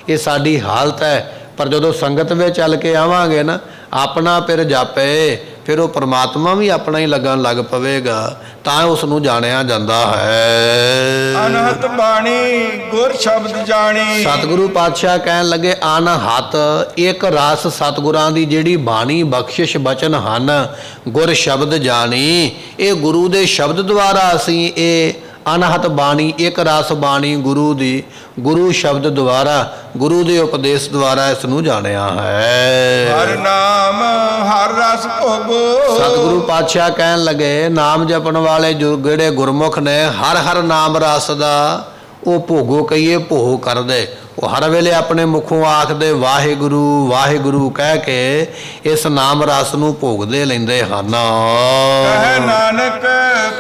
ਇਹ ਸਾਡੀ ਹਾਲਤ ਹੈ। ਪਰ ਜਦੋਂ ਸੰਗਤ ਵਿੱਚ ਚੱਲ ਕੇ ਆਵਾਂਗੇ ਨਾ, ਆਪਣਾ ਪਿਰ ਜਾਪੇ, ਫਿਰ ਉਹ ਪਰਮਾਤਮਾ ਵੀ ਆਪਣਾ ਹੀ ਲੱਗਣ ਲੱਗ ਪਵੇਗਾ, ਤਾਂ ਉਸ ਨੂੰ ਜਾਣਿਆ ਜਾਂਦਾ ਹੈ। ਅਨਹਤ ਬਾਣੀ ਗੁਰ ਸ਼ਬਦ ਜਾਣੀ। ਸਤਿਗੁਰੂ ਪਾਤਸ਼ਾਹ ਕਹਿਣ ਲੱਗੇ ਅਨਹਤ, ਇੱਕ ਰਸ ਸਤਿਗੁਰਾਂ ਦੀ ਜਿਹੜੀ ਬਾਣੀ ਬਖਸ਼ਿਸ਼ ਬਚਨ ਹਨ, ਗੁਰ ਸ਼ਬਦ ਜਾਣੀ। ਇਹ ਗੁਰੂ ਦੇ ਸ਼ਬਦ ਦੁਆਰਾ ਅਸੀਂ ਇਹ ਅਨਹਤ ਬਾਣੀ, ਇੱਕ ਰਸ ਬਾਣੀ ਗੁਰੂ ਦੀ, ਗੁਰੂ ਸ਼ਬਦ ਦੁਆਰਾ, ਗੁਰੂ ਦੇ ਉਪਦੇਸ਼ ਦੁਆਰਾ ਇਸ ਨੂੰ ਜਾਣਿਆ ਹੈ। ਹਰ ਨਾਮ ਹਰ ਰਸ ਭੋਗੋ। ਸਤਿਗੁਰੂ ਪਾਤਸ਼ਾਹ ਕਹਿਣ ਲੱਗੇ ਨਾਮ ਜਪਣ ਵਾਲੇ ਜਿਹੜੇ ਗੁਰਮੁਖ ਨੇ, ਹਰ ਹਰ ਨਾਮ ਰਸ ਦਾ ਉਹ ਭੋਗੋ ਕਹੀਏ, ਭੋਗ ਕਰਦੇ। ਉਹ ਹਰ ਵੇਲੇ ਆਪਣੇ ਮੁਖੋਂ ਆਖਦੇ ਵਾਹਿਗੁਰੂ ਵਾਹਿਗੁਰੂ ਕਹਿ ਕੇ ਇਸ ਨਾਮ ਰਸ ਨੂੰ ਭੋਗਦੇ ਲੈਂਦੇ ਹਨ। ਕਹਿ ਨਾਨਕ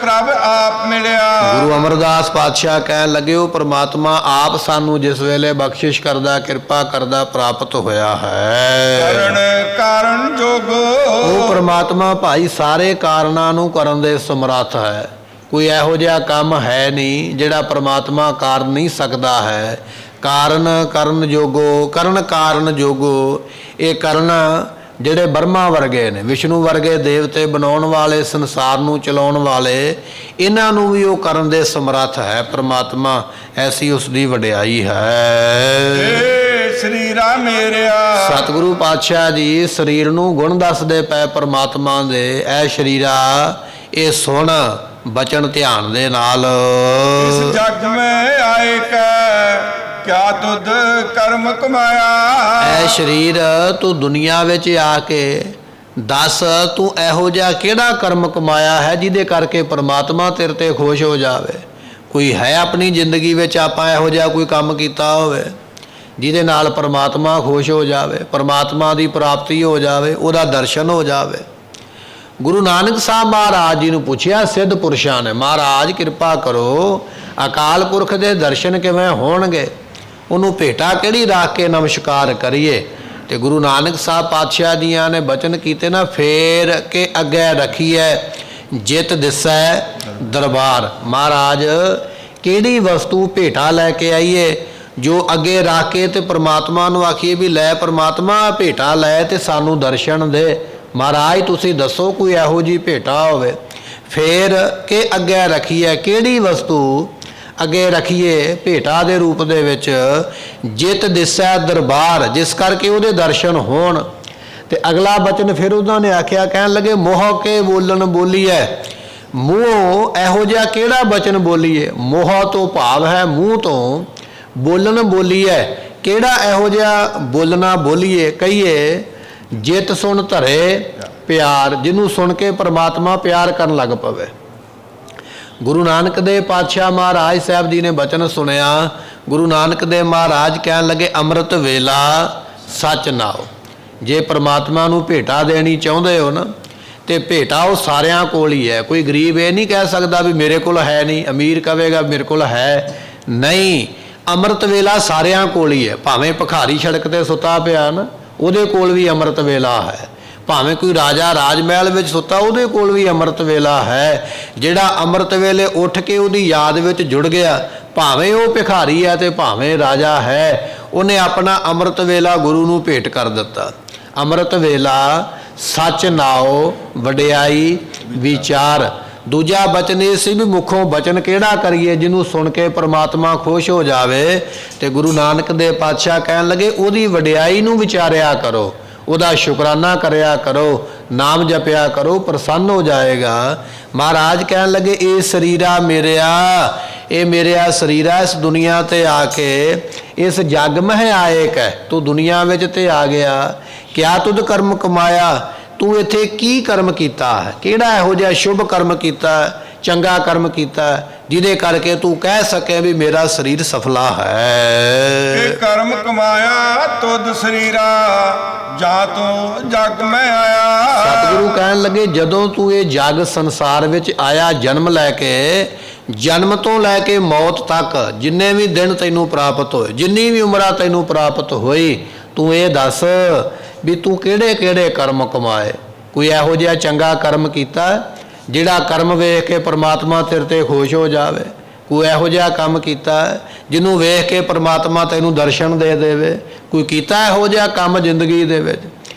ਪ੍ਰਭ ਆਪ ਮਿਲਿਆ। ਗੁਰੂ ਅਮਰਦਾਸ ਪਾਤਸ਼ਾਹ ਕਹਿਣ ਲੱਗੇ ਉਹ ਪ੍ਰਮਾਤਮਾ ਆਪ ਸਾਨੂੰ ਜਿਸ ਵੇਲੇ ਬਖਸ਼ਿਸ਼ ਕਰਦਾ, ਕਿਰਪਾ ਕਰਦਾ, ਪ੍ਰਾਪਤ ਹੋਇਆ ਹੈ। ਕਰਨ ਕਾਰਨ ਜੋਗੋ। ਉਹ ਪ੍ਰਮਾਤਮਾ ਭਾਈ ਸਾਰੇ ਕਾਰਨਾਂ ਨੂੰ ਕਰਨ ਦੇ ਸਮਰੱਥ ਹੈ। ਕੋਈ ਇਹੋ ਜਿਹਾ ਕੰਮ ਹੈ ਨਹੀਂ ਜਿਹੜਾ ਪ੍ਰਮਾਤਮਾ ਕਰ ਨਹੀਂ ਸਕਦਾ ਹੈ। ਕਾਰਨ ਕਰਨ ਜੋਗੋ, ਕਰਨ ਕਾਰਨ ਜੋਗੋ। ਇਹ ਕਰਨ ਜਿਹੜੇ ਬਰਮਾ ਵਰਗੇ ਨੇ, ਵਿਸ਼ਨੂੰ ਵਰਗੇ ਦੇਵਤੇ ਬਣਾਉਣ ਵਾਲੇ, ਸੰਸਾਰ ਨੂੰ ਚਲਾਉਣ ਵਾਲੇ, ਇਹਨਾਂ ਨੂੰ ਵੀ ਉਹ ਕਰਨ ਦੇ ਸਮਰੱਥ ਹੈ ਪ੍ਰਮਾਤਮਾ। ਐਸੀ ਉਸ ਦੀ ਵਡਿਆਈ ਹੈ। ਏ ਸਰੀਰਾ ਮੇਰਿਆ। ਸਤਿਗੁਰੂ ਪਾਤਸ਼ਾਹ ਜੀ ਸਰੀਰ ਨੂੰ ਗੁਣ ਦੱਸਦੇ ਪਏ ਪ੍ਰਮਾਤਮਾ ਦੇ। ਐ ਸਰੀਰਾ, ਇਹ ਸੁਣ ਬਚਨ ਧਿਆਨ ਦੇ ਨਾਲ। ਇਸ ਜਗ ਮੈਂ ਆਏ ਕੈ ਕਿਆ ਤੁਧ ਕਰਮ ਕਮਾਇਆ। ਐ ਸਰੀਰ, ਤੂੰ ਦੁਨੀਆ ਵਿੱਚ ਆ ਕੇ ਦੱਸ, ਤੂੰ ਇਹੋ ਜਿਹਾ ਕਿਹੜਾ ਕਰਮ ਕਮਾਇਆ ਹੈ ਜਿਹਦੇ ਕਰਕੇ ਪ੍ਰਮਾਤਮਾ ਤੇਰੇ ਤੇ ਖੁਸ਼ ਹੋ ਜਾਵੇ। ਕੋਈ ਹੈ ਆਪਣੀ ਜ਼ਿੰਦਗੀ ਵਿੱਚ ਆਪਾਂ ਇਹੋ ਜਿਹਾ ਕੋਈ ਕੰਮ ਕੀਤਾ ਹੋਵੇ ਜਿਹਦੇ ਨਾਲ ਪ੍ਰਮਾਤਮਾ ਖੁਸ਼ ਹੋ ਜਾਵੇ, ਪ੍ਰਮਾਤਮਾ ਦੀ ਪ੍ਰਾਪਤੀ ਹੋ ਜਾਵੇ, ਉਹਦਾ ਦਰਸ਼ਨ ਹੋ ਜਾਵੇ। ਗੁਰੂ ਨਾਨਕ ਸਾਹਿਬ ਮਹਾਰਾਜ ਜੀ ਨੂੰ ਪੁੱਛਿਆ ਸਿੱਧ ਪੁਰਸ਼ਾਂ ਨੇ, ਮਹਾਰਾਜ ਕਿਰਪਾ ਕਰੋ, ਅਕਾਲ ਪੁਰਖ ਦੇ ਦਰਸ਼ਨ ਕਿਵੇਂ ਹੋਣਗੇ? ਉਹਨੂੰ ਭੇਟਾ ਕਿਹੜੀ ਰੱਖ ਕੇ ਨਮਸਕਾਰ ਕਰੀਏ? ਤੇ ਗੁਰੂ ਨਾਨਕ ਸਾਹਿਬ ਪਾਤਸ਼ਾਹ ਜੀਆਂ ਨੇ ਬਚਨ ਕੀਤੇ ਨਾ, ਫੇਰ ਕੇ ਅੱਗੇ ਰੱਖੀਐ ਜਿਤ ਦਿਸੈ ਦਰਬਾਰ। ਮਹਾਰਾਜ ਕਿਹੜੀ ਵਸਤੂ ਭੇਟਾ ਲੈ ਕੇ ਆਈਏ ਜੋ ਅੱਗੇ ਰੱਖ ਕੇ ਤੇ ਪ੍ਰਮਾਤਮਾ ਨੂੰ ਆਖੀਏ ਵੀ ਲੈ ਪ੍ਰਮਾਤਮਾ ਭੇਟਾ ਲੈ ਤੇ ਸਾਨੂੰ ਦਰਸ਼ਨ ਦੇ। ਮਹਾਰਾਜ ਤੁਸੀਂ ਦੱਸੋ ਕੋਈ ਇਹੋ ਜਿਹੀ ਭੇਟਾ ਹੋਵੇ। ਫੇਰ ਕਿ ਅੱਗੇ ਰੱਖੀਏ, ਕਿਹੜੀ ਵਸਤੂ ਅੱਗੇ ਰੱਖੀਏ ਭੇਟਾ ਦੇ ਰੂਪ ਦੇ ਵਿੱਚ? ਜਿਤ ਦਿਸੈ ਦਰਬਾਰ, ਜਿਸ ਕਰਕੇ ਉਹਦੇ ਦਰਸ਼ਨ ਹੋਣ। ਤੇ ਅਗਲਾ ਬਚਨ ਫਿਰ ਉਹਨਾਂ ਨੇ ਆਖਿਆ, ਕਹਿਣ ਲੱਗੇ ਮੋਹ ਕੇ ਬੋਲਣ ਬੋਲੀਐ। ਮੂੰਹੋਂ ਇਹੋ ਜਿਹਾ ਕਿਹੜਾ ਬਚਨ ਬੋਲੀਏ? ਮੋਹ ਤੋਂ ਭਾਵ ਹੈ ਮੂੰਹ ਤੋਂ, ਬੋਲਣ ਬੋਲੀਐ ਕਿਹੜਾ ਇਹੋ ਜਿਹਾ ਬੋਲਣਾ ਬੋਲੀਏ ਕਹੀਏ? ਜਿਤ ਸੁਣ ਧਰੇ ਪਿਆਰ, ਜਿਹਨੂੰ ਸੁਣ ਕੇ ਪ੍ਰਮਾਤਮਾ ਪਿਆਰ ਕਰਨ ਲੱਗ ਪਵੇ। ਗੁਰੂ ਨਾਨਕ ਦੇਵ ਪਾਤਸ਼ਾਹ ਮਹਾਰਾਜ ਸਾਹਿਬ ਜੀ ਨੇ ਬਚਨ ਸੁਣਿਆ। ਗੁਰੂ ਨਾਨਕ ਦੇਵ ਮਹਾਰਾਜ ਕਹਿਣ ਲੱਗੇ ਅੰਮ੍ਰਿਤ ਵੇਲਾ ਸੱਚ ਨਾਉ। ਜੇ ਪ੍ਰਮਾਤਮਾ ਨੂੰ ਭੇਟਾ ਦੇਣੀ ਚਾਹੁੰਦੇ ਹੋ ਨਾ, ਤੇ ਭੇਟਾ ਉਹ ਸਾਰਿਆਂ ਕੋਲ ਹੀ ਹੈ। ਕੋਈ ਗਰੀਬ ਇਹ ਨਹੀਂ ਕਹਿ ਸਕਦਾ ਵੀ ਮੇਰੇ ਕੋਲ ਹੈ ਨਹੀਂ, ਅਮੀਰ ਕਹੇਗਾ ਮੇਰੇ ਕੋਲ ਹੈ ਨਹੀਂ। ਅੰਮ੍ਰਿਤ ਵੇਲਾ ਸਾਰਿਆਂ ਕੋਲ ਹੀ ਹੈ। ਭਾਵੇਂ ਭਿਖਾਰੀ ਸੜਕ ਤੇ ਸੁੱਤਾ ਪਿਆ ਨਾ, ਉਹਦੇ ਕੋਲ ਵੀ ਅੰਮ੍ਰਿਤ ਵੇਲਾ ਹੈ। ਭਾਵੇਂ ਕੋਈ ਰਾਜਾ ਰਾਜ ਮਹਿਲ ਵਿੱਚ ਸੁੱਤਾ, ਉਹਦੇ ਕੋਲ ਵੀ ਅੰਮ੍ਰਿਤ ਵੇਲਾ ਹੈ। ਜਿਹੜਾ ਅੰਮ੍ਰਿਤ ਵੇਲੇ ਉੱਠ ਕੇ ਉਹਦੀ ਯਾਦ ਵਿੱਚ ਜੁੜ ਗਿਆ, ਭਾਵੇਂ ਉਹ ਭਿਖਾਰੀ ਹੈ ਤੇ ਭਾਵੇਂ ਰਾਜਾ ਹੈ, ਉਹਨੇ ਆਪਣਾ ਅੰਮ੍ਰਿਤ ਵੇਲਾ ਗੁਰੂ ਨੂੰ ਭੇਟ ਕਰ ਦਿੱਤਾ। ਅੰਮ੍ਰਿਤ ਵੇਲਾ ਸੱਚ ਨਾਉ ਵਡਿਆਈ ਵਿਚਾਰ। ਦੂਜਾ ਬਚਨ ਇਹ ਸੀ ਵੀ ਮੁੱਖੋਂ ਬਚਨ ਕਿਹੜਾ ਕਰੀਏ ਜਿਹਨੂੰ ਸੁਣ ਕੇ ਪ੍ਰਮਾਤਮਾ ਖੁਸ਼ ਹੋ ਜਾਵੇ। ਤੇ ਗੁਰੂ ਨਾਨਕ ਦੇਵ ਪਾਤਸ਼ਾਹ ਕਹਿਣ ਲੱਗੇ ਉਹਦੀ ਵਡਿਆਈ ਨੂੰ ਵਿਚਾਰਿਆ ਕਰੋ, ਉਹਦਾ ਸ਼ੁਕਰਾਨਾ ਕਰਿਆ ਕਰੋ, ਨਾਮ ਜਪਿਆ ਕਰੋ, ਪ੍ਰਸੰਨ ਹੋ ਜਾਏਗਾ। ਮਹਾਰਾਜ ਕਹਿਣ ਲੱਗੇ ਇਹ ਸਰੀਰਾ ਮੇਰਿਆ, ਇਹ ਮੇਰਿਆ ਸਰੀਰਾ, ਇਸ ਦੁਨੀਆ ਤੇ ਆ ਕੇ ਇਸ ਜਗ ਮਹਿ ਆਏ ਕਹਿ, ਤੂੰ ਦੁਨੀਆ ਵਿੱਚ ਤੇ ਆ ਗਿਆ, ਕਿਆ ਤੁਧ ਕਰਮ ਕਮਾਇਆ? ਤੂੰ ਇੱਥੇ ਕੀ ਕਰਮ ਕੀਤਾ ਹੈ? ਕਿਹੜਾ ਇਹੋ ਜਿਹਾ ਸ਼ੁਭ ਕਰਮ ਕੀਤਾ, ਚੰਗਾ ਕਰਮ ਕੀਤਾ ਜਿਹਦੇ ਕਰਕੇ ਤੂੰ ਕਹਿ ਸਕੇ ਵੀ ਮੇਰਾ ਸਰੀਰ ਸਫਲਾ ਹੈ? ਕਿ ਕਰਮ ਕਮਾਇਆ ਤੁਧ ਸਰੀਰਾ ਜਾਂ ਤੂੰ ਜਗ ਮੈਂ ਆਇਆ। ਸਤਿਗੁਰੂ ਕਹਿਣ ਲੱਗੇ ਜਦੋਂ ਤੂੰ ਇਹ ਜਗ ਸੰਸਾਰ ਵਿੱਚ ਆਇਆ, ਜਨਮ ਲੈ ਕੇ, ਜਨਮ ਤੋਂ ਲੈ ਕੇ ਮੌਤ ਤੱਕ ਜਿੰਨੇ ਵੀ ਦਿਨ ਤੈਨੂੰ ਪ੍ਰਾਪਤ ਹੋਏ, ਜਿੰਨੀ ਵੀ ਉਮਰਾਂ ਤੈਨੂੰ ਪ੍ਰਾਪਤ ਹੋਈ, ਤੂੰ ਇਹ ਦੱਸ ਵੀ ਤੂੰ ਕਿਹੜੇ ਕਿਹੜੇ ਕਰਮ ਕਮਾਏ? ਕੋਈ ਇਹੋ ਜਿਹਾ ਚੰਗਾ ਕਰਮ ਕੀਤਾ ਜਿਹੜਾ ਕਰਮ ਵੇਖ ਕੇ ਪ੍ਰਮਾਤਮਾ ਤੇਰੇ ਤੇ ਖੁਸ਼ ਹੋ ਜਾਵੇ? ਕੋਈ ਇਹੋ ਜਿਹਾ ਕੰਮ ਕੀਤਾ ਜਿਹਨੂੰ ਵੇਖ ਕੇ ਪ੍ਰਮਾਤਮਾ ਤੈਨੂੰ ਦਰਸ਼ਨ ਦੇ ਦੇਵੇ? ਕੋਈ ਕੀਤਾ ਇਹੋ ਜਿਹਾ ਕੰਮ ਜ਼ਿੰਦਗੀ ਦੇ ਵਿੱਚ?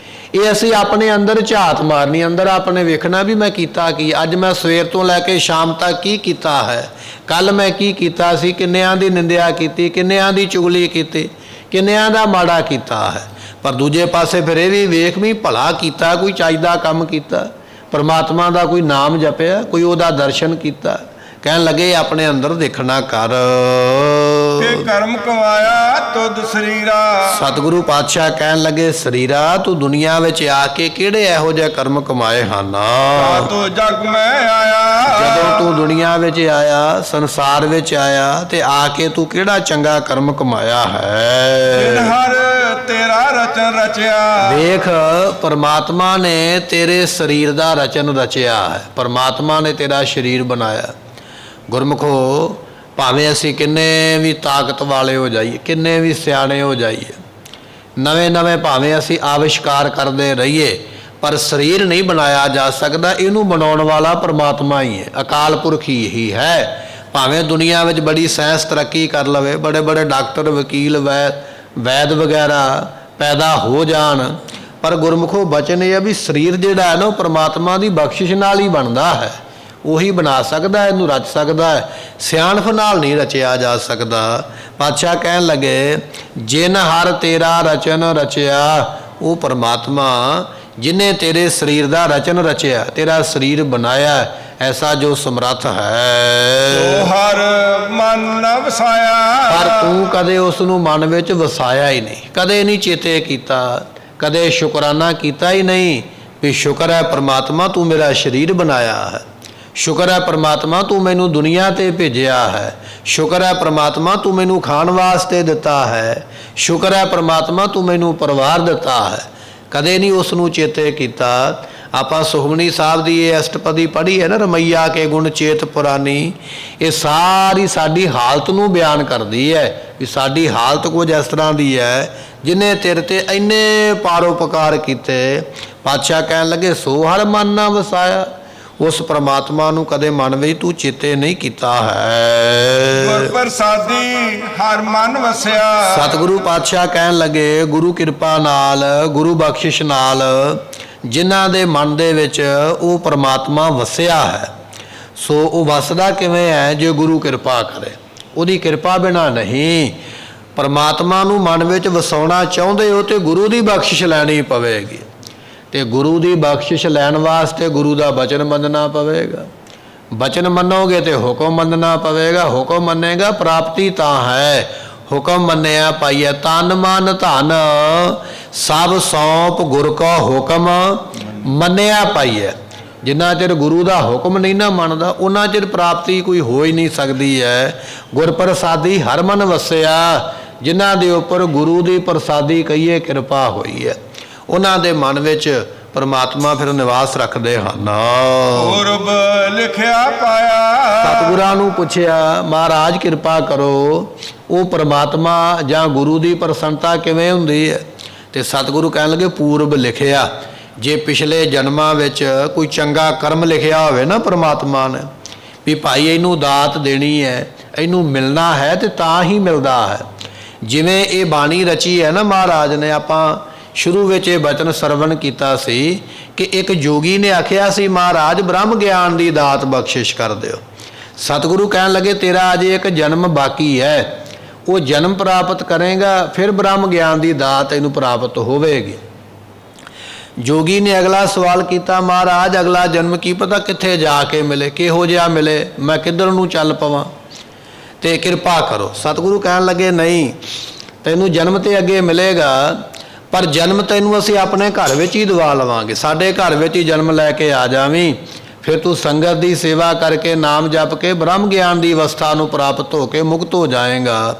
ਇਹ ਅਸੀਂ ਆਪਣੇ ਅੰਦਰ ਝਾਤ ਮਾਰਨੀ, ਅੰਦਰ ਆਪਣੇ ਵੇਖਣਾ ਵੀ ਮੈਂ ਕੀਤਾ ਕੀ, ਅੱਜ ਮੈਂ ਸਵੇਰ ਤੋਂ ਲੈ ਕੇ ਸ਼ਾਮ ਤੱਕ ਕੀ ਕੀਤਾ ਹੈ, ਕੱਲ ਮੈਂ ਕੀ ਕੀਤਾ ਸੀ, ਕਿੰਨਿਆਂ ਦੀ ਨਿੰਦਿਆ ਕੀਤੀ, ਕਿੰਨਿਆਂ ਦੀ ਚੁਗਲੀ ਕੀਤੀ, ਕਿੰਨਿਆਂ ਦਾ ਮਾੜਾ ਕੀਤਾ ਹੈ। ਪਰ ਦੂਜੇ ਪਾਸੇ ਫਿਰ ਇਹ ਵੀ ਵੇਖ ਵੀ ਭਲਾ ਕੀਤਾ, ਕੋਈ ਚਾਹੀਦਾ ਕੰਮ ਕੀਤਾ, ਪਰਮਾਤਮਾ ਦਾ ਕੋਈ ਨਾਮ ਜਪਿਆ, ਕੋਈ ਉਹਦਾ ਦਰਸ਼ਨ ਕੀਤਾ। ਕਹਿਣ ਲੱਗੇ ਆਪਣੇ ਅੰਦਰ ਦੇਖਣਾ ਕਰ। ਕਿ ਕਰਮ ਕਮਾਇਆ ਤੁਧ ਸਰੀਰਾ। ਸਤਿਗੁਰੂ ਪਾਤਸ਼ਾਹ ਕਹਿਣ ਲੱਗੇ ਸਰੀਰਾ ਤੂੰ ਦੁਨੀਆ ਵਿੱਚ ਆ ਕੇ ਕਿਹੜੇ ਇਹੋ ਜਿਹੇ ਕਰਮ ਕਮਾਏ ਹਨ? ਤੂੰ ਜਗ ਮੈਂ ਆਇਆ। ਜਦੋਂ ਤੂੰ ਦੁਨੀਆ ਵਿੱਚ ਆਇਆ, ਸੰਸਾਰ ਵਿੱਚ ਆਇਆ, ਤੇ ਆ ਕੇ ਤੂੰ ਕਿਹੜਾ ਚੰਗਾ ਕਰਮ ਕਮਾਇਆ ਹੈ? ਹਰ ਤੇਰਾ ਰਚਨ ਰਚਿਆ। ਵੇਖ ਪਰਮਾਤਮਾ ਨੇ ਤੇਰੇ ਸਰੀਰ ਦਾ ਰਚਨ ਰਚਿਆ ਹੈ, ਪਰਮਾਤਮਾ ਨੇ ਤੇਰਾ ਸਰੀਰ ਬਣਾਇਆ। ਗੁਰਮੁਖੋ ਭਾਵੇਂ ਅਸੀਂ ਕਿੰਨੇ ਵੀ ਤਾਕਤ ਵਾਲੇ ਹੋ ਜਾਈਏ, ਕਿੰਨੇ ਵੀ ਸਿਆਣੇ ਹੋ ਜਾਈਏ, ਨਵੇਂ ਨਵੇਂ ਭਾਵੇਂ ਅਸੀਂ ਆਵਿਸ਼ਕਾਰ ਕਰਦੇ ਰਹੀਏ, ਪਰ ਸਰੀਰ ਨਹੀਂ ਬਣਾਇਆ ਜਾ ਸਕਦਾ। ਇਹਨੂੰ ਬਣਾਉਣ ਵਾਲਾ ਪਰਮਾਤਮਾ ਹੀ ਹੈ, ਅਕਾਲ ਪੁਰਖ ਹੀ ਹੈ। ਭਾਵੇਂ ਦੁਨੀਆ ਵਿੱਚ ਬੜੀ ਸਾਇੰਸ ਤਰੱਕੀ ਕਰ ਲਵੇ, ਬੜੇ ਬੜੇ ਡਾਕਟਰ ਵਕੀਲ ਵੈਦ ਵਗੈਰਾ ਪੈਦਾ ਹੋ ਜਾਣ, ਪਰ ਗੁਰਮੁਖੋ ਬਚਨ ਇਹ ਆ ਵੀ ਸਰੀਰ ਜਿਹੜਾ ਹੈ ਨਾ ਉਹ ਪ੍ਰਮਾਤਮਾ ਦੀ ਬਖਸ਼ਿਸ਼ ਨਾਲ ਹੀ ਬਣਦਾ ਹੈ। ਉਹੀ ਬਣਾ ਸਕਦਾ, ਇਹਨੂੰ ਰਚ ਸਕਦਾ ਹੈ, ਸਿਆਣਪ ਨਾਲ ਨਹੀਂ ਰਚਿਆ ਜਾ ਸਕਦਾ। ਪਾਤਸ਼ਾਹ ਕਹਿਣ ਲੱਗੇ ਜਿਨ ਹਰ ਤੇਰਾ ਰਚਨ ਰਚਿਆ, ਉਹ ਪਰਮਾਤਮਾ ਜਿਨੇ ਤੇਰੇ ਸਰੀਰ ਦਾ ਰਚਨ ਰਚਿਆ, ਤੇਰਾ ਸਰੀਰ ਬਣਾਇਆ, ਐਸਾ ਜੋ ਸਮਰੱਥ ਹੈ। ਸੋ ਹਰ ਮਨ ਨ ਵਸਾਇਆ, ਪਰ ਤੂੰ ਕਦੇ ਉਸ ਨੂੰ ਮਨ ਵਿੱਚ ਵਸਾਇਆ ਹੀ ਨਹੀਂ, ਕਦੇ ਨਹੀਂ ਚੇਤੇ ਕੀਤਾ, ਕਦੇ ਸ਼ੁਕਰਾਨਾ ਕੀਤਾ ਹੀ ਨਹੀਂ ਵੀ ਸ਼ੁਕਰ ਹੈ ਪਰਮਾਤਮਾ ਤੂੰ ਮੇਰਾ ਸਰੀਰ ਬਣਾਇਆ ਹੈ, ਸ਼ੁਕਰ ਹੈ ਪਰਮਾਤਮਾ ਤੂੰ ਮੈਨੂੰ ਦੁਨੀਆ ਤੇ ਭੇਜਿਆ ਹੈ, ਸ਼ੁਕਰ ਹੈ ਪਰਮਾਤਮਾ ਤੂੰ ਮੈਨੂੰ ਖਾਣ ਵਾਸਤੇ ਦਿੱਤਾ ਹੈ, ਸ਼ੁਕਰ ਹੈ ਪਰਮਾਤਮਾ ਤੂੰ ਮੈਨੂੰ ਪਰਿਵਾਰ ਦਿੱਤਾ ਹੈ। ਕਦੇ ਨਹੀਂ ਉਸ ਨੂੰ ਚੇਤੇ ਕੀਤਾ। ਆਪਾਂ ਸੁਖਮਨੀ ਸਾਹਿਬ ਦੀ ਇਹ ਅਸ਼ਟਪਦੀ ਪੜ੍ਹੀ ਹੈ ਨਾ, ਰਮਈਆ ਕੇ ਗੁਣ ਚੇਤ ਪੁਰਾਨੀ, ਇਹ ਸਾਰੀ ਸਾਡੀ ਹਾਲਤ ਨੂੰ ਬਿਆਨ ਕਰਦੀ ਹੈ ਵੀ ਸਾਡੀ ਹਾਲਤ ਕੁਝ ਇਸ ਤਰ੍ਹਾਂ ਦੀ ਹੈ ਜਿਹਨੇ ਤੇਰੇ ਤੇ ਇੰਨੇ ਪਾਰੋਪਕਾਰ ਕੀਤੇ। ਪਾਤਸ਼ਾਹ ਕਹਿਣ ਲੱਗੇ ਸੋ ਹਰ ਮਨ ਨਾ ਵਸਾਇਆ, ਉਸ ਪ੍ਰਮਾਤਮਾ ਨੂੰ ਕਦੇ ਮਨ ਵਿੱਚ ਤੂੰ ਚੇਤੇ ਨਹੀਂ ਕੀਤਾ ਹੈ। ਗੁਰ ਪ੍ਰਸਾਦੀ ਹਰ ਮਨ ਵਸਿਆ। ਸਤਿਗੁਰੂ ਪਾਤਸ਼ਾਹ ਕਹਿਣ ਲੱਗੇ ਗੁਰੂ ਕਿਰਪਾ ਨਾਲ, ਗੁਰੂ ਬਖਸ਼ਿਸ਼ ਨਾਲ ਜਿਨ੍ਹਾਂ ਦੇ ਮਨ ਦੇ ਵਿੱਚ ਉਹ ਪ੍ਰਮਾਤਮਾ ਵਸਿਆ ਹੈ, ਸੋ ਉਹ ਵਸਦਾ ਕਿਵੇਂ ਹੈ? ਜੇ ਗੁਰੂ ਕਿਰਪਾ ਕਰੇ, ਉਹਦੀ ਕਿਰਪਾ ਬਿਨਾਂ ਨਹੀਂ। ਪਰਮਾਤਮਾ ਨੂੰ ਮਨ ਵਿੱਚ ਵਸਾਉਣਾ ਚਾਹੁੰਦੇ ਹੋ ਤੇ ਗੁਰੂ ਦੀ ਬਖਸ਼ਿਸ਼ ਲੈਣੀ ਪਵੇਗੀ, ਤੇ ਗੁਰੂ ਦੀ ਬਖਸ਼ਿਸ਼ ਲੈਣ ਵਾਸਤੇ ਗੁਰੂ ਦਾ ਬਚਨ ਮੰਨਣਾ ਪਵੇਗਾ। ਬਚਨ ਮੰਨੋਗੇ ਤੇ ਹੁਕਮ ਮੰਨਣਾ ਪਵੇਗਾ, ਹੁਕਮ ਮੰਨੇਗਾ ਪ੍ਰਾਪਤੀ ਤਾਂ ਹੈ। ਹੁਕਮ ਮੰਨਿਆ ਪਾਈਐ ਤਨ ਮਨ ਧਨ, ਸਭ ਸੌਂਪ ਗੁਰ ਕੋ ਹੁਕਮ ਮੰਨਿਆ ਪਾਈਐ। ਜਿੰਨਾ ਚਿਰ ਗੁਰੂ ਦਾ ਹੁਕਮ ਨਹੀਂ ਨਾ ਮੰਨਦਾ ਉਹਨਾਂ ਚਿਰ ਪ੍ਰਾਪਤੀ ਕੋਈ ਹੋ ਹੀ ਨਹੀਂ ਸਕਦੀ ਹੈ। ਗੁਰ ਪ੍ਰਸਾਦੀ ਹਰ ਮਨ ਵਸਿਆ, ਜਿਨ੍ਹਾਂ ਦੇ ਉੱਪਰ ਗੁਰੂ ਦੀ ਪ੍ਰਸਾਦੀ ਕਹੀਏ ਕਿਰਪਾ ਹੋਈ ਹੈ, ਉਹਨਾਂ ਦੇ ਮਨ ਵਿੱਚ ਪਰਮਾਤਮਾ ਫਿਰ ਨਿਵਾਸ ਰੱਖਦੇ ਹਨ। ਪੂਰਬ ਲਿਖਿਆ ਪਾਇਆ। ਸਤਿਗੁਰਾਂ ਨੂੰ ਪੁੱਛਿਆ ਮਹਾਰਾਜ ਕਿਰਪਾ ਕਰੋ, ਉਹ ਪਰਮਾਤਮਾ ਜਾਂ ਗੁਰੂ ਦੀ ਪ੍ਰਸੰਨਤਾ ਕਿਵੇਂ ਹੁੰਦੀ ਹੈ? ਤੇ ਸਤਿਗੁਰੂ ਕਹਿਣ ਲੱਗੇ ਪੂਰਬ ਲਿਖਿਆ। ਜੇ ਪਿਛਲੇ ਜਨਮਾਂ ਵਿੱਚ ਕੋਈ ਚੰਗਾ ਕਰਮ ਲਿਖਿਆ ਹੋਵੇ ਨਾ ਪਰਮਾਤਮਾ ਨੇ ਵੀ ਭਾਈ ਇਹਨੂੰ ਦਾਤ ਦੇਣੀ ਹੈ, ਇਹਨੂੰ ਮਿਲਣਾ ਹੈ, ਤੇ ਤਾਂ ਹੀ ਮਿਲਦਾ ਹੈ। ਜਿਵੇਂ ਇਹ ਬਾਣੀ ਰਚੀ ਹੈ ਨਾ ਮਹਾਰਾਜ ਨੇ, ਆਪਾਂ ਸ਼ੁਰੂ ਵਿੱਚ ਇਹ ਬਚਨ ਸਰਵਣ ਕੀਤਾ ਸੀ ਕਿ ਇੱਕ ਜੋਗੀ ਨੇ ਆਖਿਆ ਸੀ ਮਹਾਰਾਜ ਬ੍ਰਹਮ ਗਿਆਨ ਦੀ ਦਾਤ ਬਖਸ਼ਿਸ਼ ਕਰ ਦਿਓ। ਸਤਿਗੁਰੂ ਕਹਿਣ ਲੱਗੇ ਤੇਰਾ ਅਜੇ ਇੱਕ ਜਨਮ ਬਾਕੀ ਹੈ, ਉਹ ਜਨਮ ਪ੍ਰਾਪਤ ਕਰੇਗਾ ਫਿਰ ਬ੍ਰਹਮ ਗਿਆਨ ਦੀ ਦਾਤ ਇਹਨੂੰ ਪ੍ਰਾਪਤ ਹੋਵੇਗੀ। ਜੋਗੀ ਨੇ ਅਗਲਾ ਸਵਾਲ ਕੀਤਾ ਮਹਾਰਾਜ ਅਗਲਾ ਜਨਮ ਕੀ ਪਤਾ ਕਿੱਥੇ ਜਾ ਕੇ ਮਿਲੇ, ਕਿਹੋ ਜਿਹਾ ਮਿਲੇ, ਮੈਂ ਕਿੱਧਰ ਨੂੰ ਚੱਲ ਪਵਾਂ, ਤੇ ਕਿਰਪਾ ਕਰੋ। ਸਤਿਗੁਰੂ ਕਹਿਣ ਲੱਗੇ ਨਹੀਂ, ਤੈਨੂੰ ਜਨਮ ਤੇ ਅੱਗੇ ਮਿਲੇਗਾ, ਪਰ ਜਨਮ ਤੈਨੂੰ ਅਸੀਂ ਆਪਣੇ ਘਰ ਵਿੱਚ ਹੀ ਦਵਾ ਲਵਾਂਗੇ। ਸਾਡੇ ਘਰ ਵਿੱਚ ਹੀ ਜਨਮ ਲੈ ਕੇ ਆ ਜਾਵੀਂ, ਫਿਰ ਤੂੰ ਸੰਗਤ ਦੀ ਸੇਵਾ ਕਰਕੇ ਨਾਮ ਜਪ ਕੇ ਬ੍ਰਹਮ ਗਿਆਨ ਦੀ ਅਵਸਥਾ ਨੂੰ ਪ੍ਰਾਪਤ ਹੋ ਕੇ ਮੁਕਤ ਹੋ ਜਾਏਗਾ।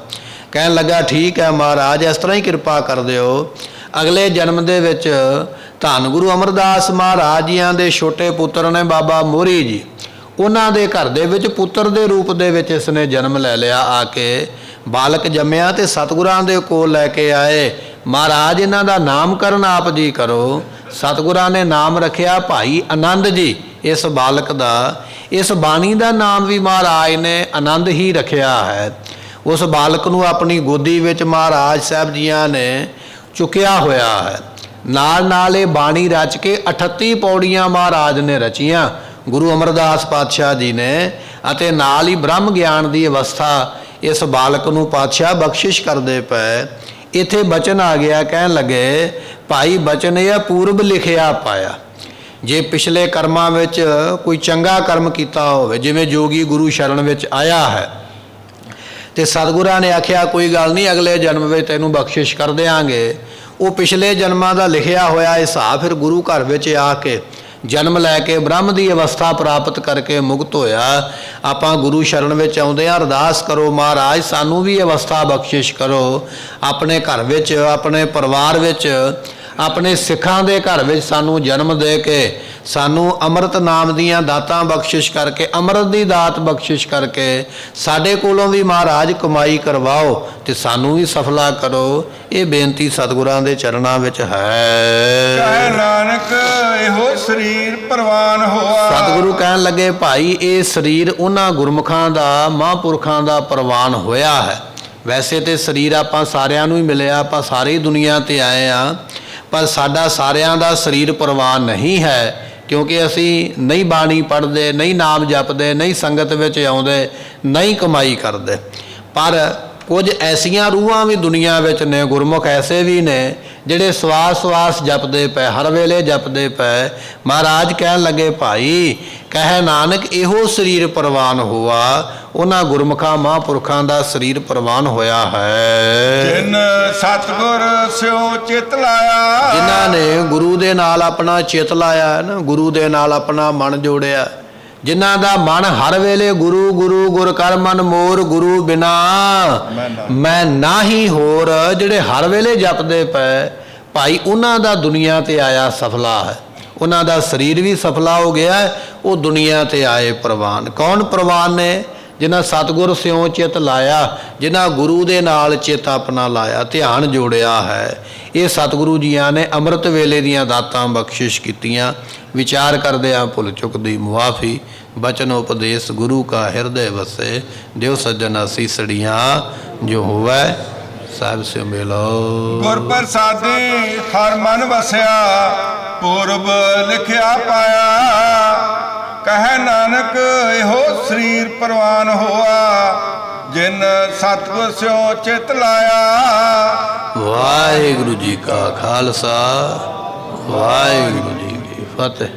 ਕਹਿਣ ਲੱਗਾ ਠੀਕ ਹੈ ਮਹਾਰਾਜ, ਇਸ ਤਰ੍ਹਾਂ ਹੀ ਕਿਰਪਾ ਕਰ ਦਿਓ। ਅਗਲੇ ਜਨਮ ਦੇ ਵਿੱਚ ਧੰਨ ਗੁਰੂ ਅਮਰਦਾਸ ਮਹਾਰਾਜ ਜੀਆਂ ਦੇ ਛੋਟੇ ਪੁੱਤਰ ਨੇ ਬਾਬਾ ਮੋਹਰੀ ਜੀ, ਉਹਨਾਂ ਦੇ ਘਰ ਦੇ ਵਿੱਚ ਪੁੱਤਰ ਦੇ ਰੂਪ ਦੇ ਵਿੱਚ ਇਸ ਨੇ ਜਨਮ ਲੈ ਲਿਆ। ਆ ਕੇ ਬਾਲਕ ਜੰਮਿਆ ਤੇ ਸਤਿਗੁਰਾਂ ਦੇ ਕੋਲ ਲੈ ਕੇ ਆਏ, ਮਹਾਰਾਜ ਇਹਨਾਂ ਦਾ ਨਾਮਕਰਨ ਆਪ ਜੀ ਕਰੋ। ਸਤਿਗੁਰਾਂ ਨੇ ਨਾਮ ਰੱਖਿਆ ਭਾਈ ਆਨੰਦ ਜੀ ਇਸ ਬਾਲਕ ਦਾ। ਇਸ ਬਾਣੀ ਦਾ ਨਾਮ ਵੀ ਮਹਾਰਾਜ ਨੇ ਆਨੰਦ ਹੀ ਰੱਖਿਆ ਹੈ। ਉਸ ਬਾਲਕ ਨੂੰ ਆਪਣੀ ਗੋਦੀ ਵਿੱਚ ਮਹਾਰਾਜ ਸਾਹਿਬ ਜੀਆਂ ਨੇ ਚੁੱਕਿਆ ਹੋਇਆ ਹੈ। ਨਾਲ ਨਾਲ ਇਹ ਬਾਣੀ ਰਚ ਕੇ 38 ਪੌੜੀਆਂ ਮਹਾਰਾਜ ਨੇ ਰਚੀਆਂ ਗੁਰੂ ਅਮਰਦਾਸ ਪਾਤਸ਼ਾਹ ਜੀ ਨੇ, ਅਤੇ ਨਾਲ ਹੀ ਬ੍ਰਹਮ ਗਿਆਨ ਦੀ ਅਵਸਥਾ ਇਸ ਬਾਲਕ ਨੂੰ ਪਾਤਸ਼ਾਹ ਬਖਸ਼ਿਸ਼ ਕਰਦੇ ਪਏ। ਇੱਥੇ ਬਚਨ ਆ ਗਿਆ, ਕਹਿਣ ਲੱਗੇ ਭਾਈ ਬਚਨ ਇਹ ਪੂਰਬ ਲਿਖਿਆ ਪਾਇਆ। ਜੇ ਪਿਛਲੇ ਕਰਮਾਂ ਵਿੱਚ ਕੋਈ ਚੰਗਾ ਕਰਮ ਕੀਤਾ ਹੋਵੇ, ਜਿਵੇਂ ਜੋਗੀ ਗੁਰੂ ਸ਼ਰਨ ਵਿੱਚ ਆਇਆ ਹੈ, ਤੇ ਸਤਿਗੁਰਾਂ ਨੇ ਆਖਿਆ ਕੋਈ ਗੱਲ ਨਹੀਂ ਅਗਲੇ ਜਨਮ ਵਿੱਚ ਤੈਨੂੰ ਬਖਸ਼ਿਸ਼ ਕਰ ਦਿਆਂਗੇ। ਉਹ ਪਿਛਲੇ ਜਨਮਾਂ ਦਾ ਲਿਖਿਆ ਹੋਇਆ ਹਿਸਾਬ ਫਿਰ ਗੁਰੂ ਘਰ ਵਿੱਚ ਆ ਕੇ ਜਨਮ ਲੈ ਕੇ ਬ੍ਰਹਮ ਦੀ ਅਵਸਥਾ ਪ੍ਰਾਪਤ ਕਰਕੇ ਮੁਕਤ ਹੋਇਆ। ਆਪਾਂ ਗੁਰੂ ਸ਼ਰਨ ਵਿੱਚ ਆਉਂਦੇ ਹਾਂ, ਅਰਦਾਸ ਕਰੋ ਮਹਾਰਾਜ ਸਾਨੂੰ ਵੀ ਅਵਸਥਾ ਬਖਸ਼ਿਸ਼ ਕਰੋ, ਆਪਣੇ ਘਰ ਵਿੱਚ, ਆਪਣੇ ਪਰਿਵਾਰ ਵਿੱਚ, ਆਪਣੇ ਸਿੱਖਾਂ ਦੇ ਘਰ ਵਿੱਚ ਸਾਨੂੰ ਜਨਮ ਦੇ ਕੇ ਸਾਨੂੰ ਅੰਮ੍ਰਿਤ ਨਾਮ ਦੀਆਂ ਦਾਤਾਂ ਬਖਸ਼ਿਸ਼ ਕਰਕੇ, ਅੰਮ੍ਰਿਤ ਦੀ ਦਾਤ ਬਖਸ਼ਿਸ਼ ਕਰਕੇ ਸਾਡੇ ਕੋਲੋਂ ਵੀ ਮਹਾਰਾਜ ਕਮਾਈ ਕਰਵਾਓ ਤੇ ਸਾਨੂੰ ਵੀ ਸਫਲਾ ਕਰੋ। ਇਹ ਬੇਨਤੀ ਸਤਿਗੁਰਾਂ ਦੇ ਚਰਨਾਂ ਵਿੱਚ ਹੈ। ਕਹਿ ਨਾਨਕ ਇਹੋ ਸਰੀਰ ਪ੍ਰਵਾਨ ਹੋਆ। ਸਤਿਗੁਰੂ ਕਹਿਣ ਲੱਗੇ ਭਾਈ ਇਹ ਸਰੀਰ ਉਹਨਾਂ ਗੁਰਮੁਖਾਂ ਦਾ, ਮਹਾਂਪੁਰਖਾਂ ਦਾ ਪ੍ਰਵਾਨ ਹੋਇਆ ਹੈ। ਵੈਸੇ ਤੇ ਸਰੀਰ ਆਪਾਂ ਸਾਰਿਆਂ ਨੂੰ ਹੀ ਮਿਲਿਆ, ਆਪਾਂ ਸਾਰੀ ਦੁਨੀਆ ਤੇ ਆਏ ਆ, ਪਰ ਸਾਡਾ ਸਾਰਿਆਂ ਦਾ ਸਰੀਰ ਪ੍ਰਵਾਨ ਨਹੀਂ ਹੈ, ਕਿਉਂਕਿ ਅਸੀਂ ਨਹੀਂ ਬਾਣੀ ਪੜ੍ਹਦੇ, ਨਹੀਂ ਨਾਮ ਜਪਦੇ, ਨਹੀਂ ਸੰਗਤ ਵਿੱਚ ਆਉਂਦੇ, ਨਹੀਂ ਕਮਾਈ ਕਰਦੇ। ਪਰ ਕੁਝ ਐਸੀਆਂ ਰੂਹਾਂ ਵੀ ਦੁਨੀਆ ਵਿੱਚ ਨੇ, ਗੁਰਮੁਖ ਐਸੇ ਵੀ ਨੇ ਜਿਹੜੇ ਸਵਾਸ ਜਪਦੇ ਪਏ, ਹਰ ਵੇਲੇ ਜਪਦੇ ਪਏ। ਮਹਾਰਾਜ ਕਹਿਣ ਲੱਗੇ, ਭਾਈ ਕਹਿ ਨਾਨਕ ਇਹੋ ਸਰੀਰ ਪ੍ਰਵਾਨ ਹੋਆ, ਉਹਨਾਂ ਗੁਰਮੁਖਾਂ ਮਹਾਂਪੁਰਖਾਂ ਦਾ ਸਰੀਰ ਪ੍ਰਵਾਨ ਹੋਇਆ ਹੈ ਜਿਨ ਸਤਿਗੁਰ ਸਿਓ ਚਿਤ ਲਾਇਆ, ਜਿਨ੍ਹਾਂ ਨੇ ਗੁਰੂ ਦੇ ਨਾਲ ਆਪਣਾ ਚਿੱਤ ਲਾਇਆ ਹੈ ਨਾ, ਗੁਰੂ ਦੇ ਨਾਲ ਆਪਣਾ ਮਨ ਜੋੜਿਆ, ਜਿਨ੍ਹਾਂ ਦਾ ਮਨ ਹਰ ਵੇਲੇ ਗੁਰੂ ਗੁਰੂ ਗੁਰ ਕਰ ਮਨ ਮੋਰ, ਗੁਰੂ ਬਿਨਾ ਮੈਂ ਨਾਹੀ ਹੋਰ, ਜਿਹੜੇ ਹਰ ਵੇਲੇ ਜਪਦੇ ਪਏ ਭਾਈ, ਉਹਨਾਂ ਦਾ ਦੁਨੀਆ ਤੇ ਆਇਆ ਸਫਲਾ ਹੈ, ਉਹਨਾਂ ਦਾ ਸਰੀਰ ਵੀ ਸਫਲਾ ਹੋ ਗਿਆ ਹੈ, ਉਹ ਦੁਨੀਆ ਤੇ ਆਏ ਪ੍ਰਵਾਨ। ਕੌਣ ਪ੍ਰਵਾਨ ਨੇ? ਜਿਨ੍ਹਾਂ ਸਤਿਗੁਰ ਸਿਉ ਚਿੱਤ ਲਾਇਆ, ਜਿਨ੍ਹਾਂ ਗੁਰੂ ਦੇ ਨਾਲ ਚਿੱਤ ਆਪਣਾ ਲਾਇਆ, ਧਿਆਨ ਜੋੜਿਆ ਹੈ। ਇਹ ਸਤਿਗੁਰੂ ਜੀਆਂ ਨੇ ਅੰਮ੍ਰਿਤ ਵੇਲੇ ਦੀਆਂ ਦਾਤਾਂ ਬਖਸ਼ਿਸ਼ ਕੀਤੀਆਂ। ਵਿਚਾਰ ਕਰਦਿਆਂ ਭੁੱਲ ਚੁੱਕ ਦੀ ਮੁਆਫੀ, ਬਚਨ ਉਪਦੇਸ਼ ਗੁਰੂ ਕਾ ਹਿਰਦੇ ਵਸੇ, ਦਿਓ ਸੱਜਣ ਅਸੀਸੜੀਆਂ ਜੋ ਹੋਵੈ ਸਾਹਿਬ ਸਿਉ ਮਿਲੋ। ਗੁਰ ਪ੍ਰਸਾਦੀ ਹਰ ਮਨ ਵਸਿਆ, ਪੂਰਬ ਲਿਖਿਆ ਪਾਇਆ, ਕਹੈ ਨਾਨਕ ਇਹੋ ਸਰੀਰ ਪ੍ਰਵਾਨ ਹੋਆ, ਜਿਨ ਸਤਿਗੁਰ ਸਿਓ ਚਿਤ ਲਾਇਆ। ਵਾਹਿਗੁਰੂ ਜੀ ਕਾ ਖਾਲਸਾ, ਵਾਹਿਗੁਰੂ ਜੀ ਕੀ ਫਤਿਹ।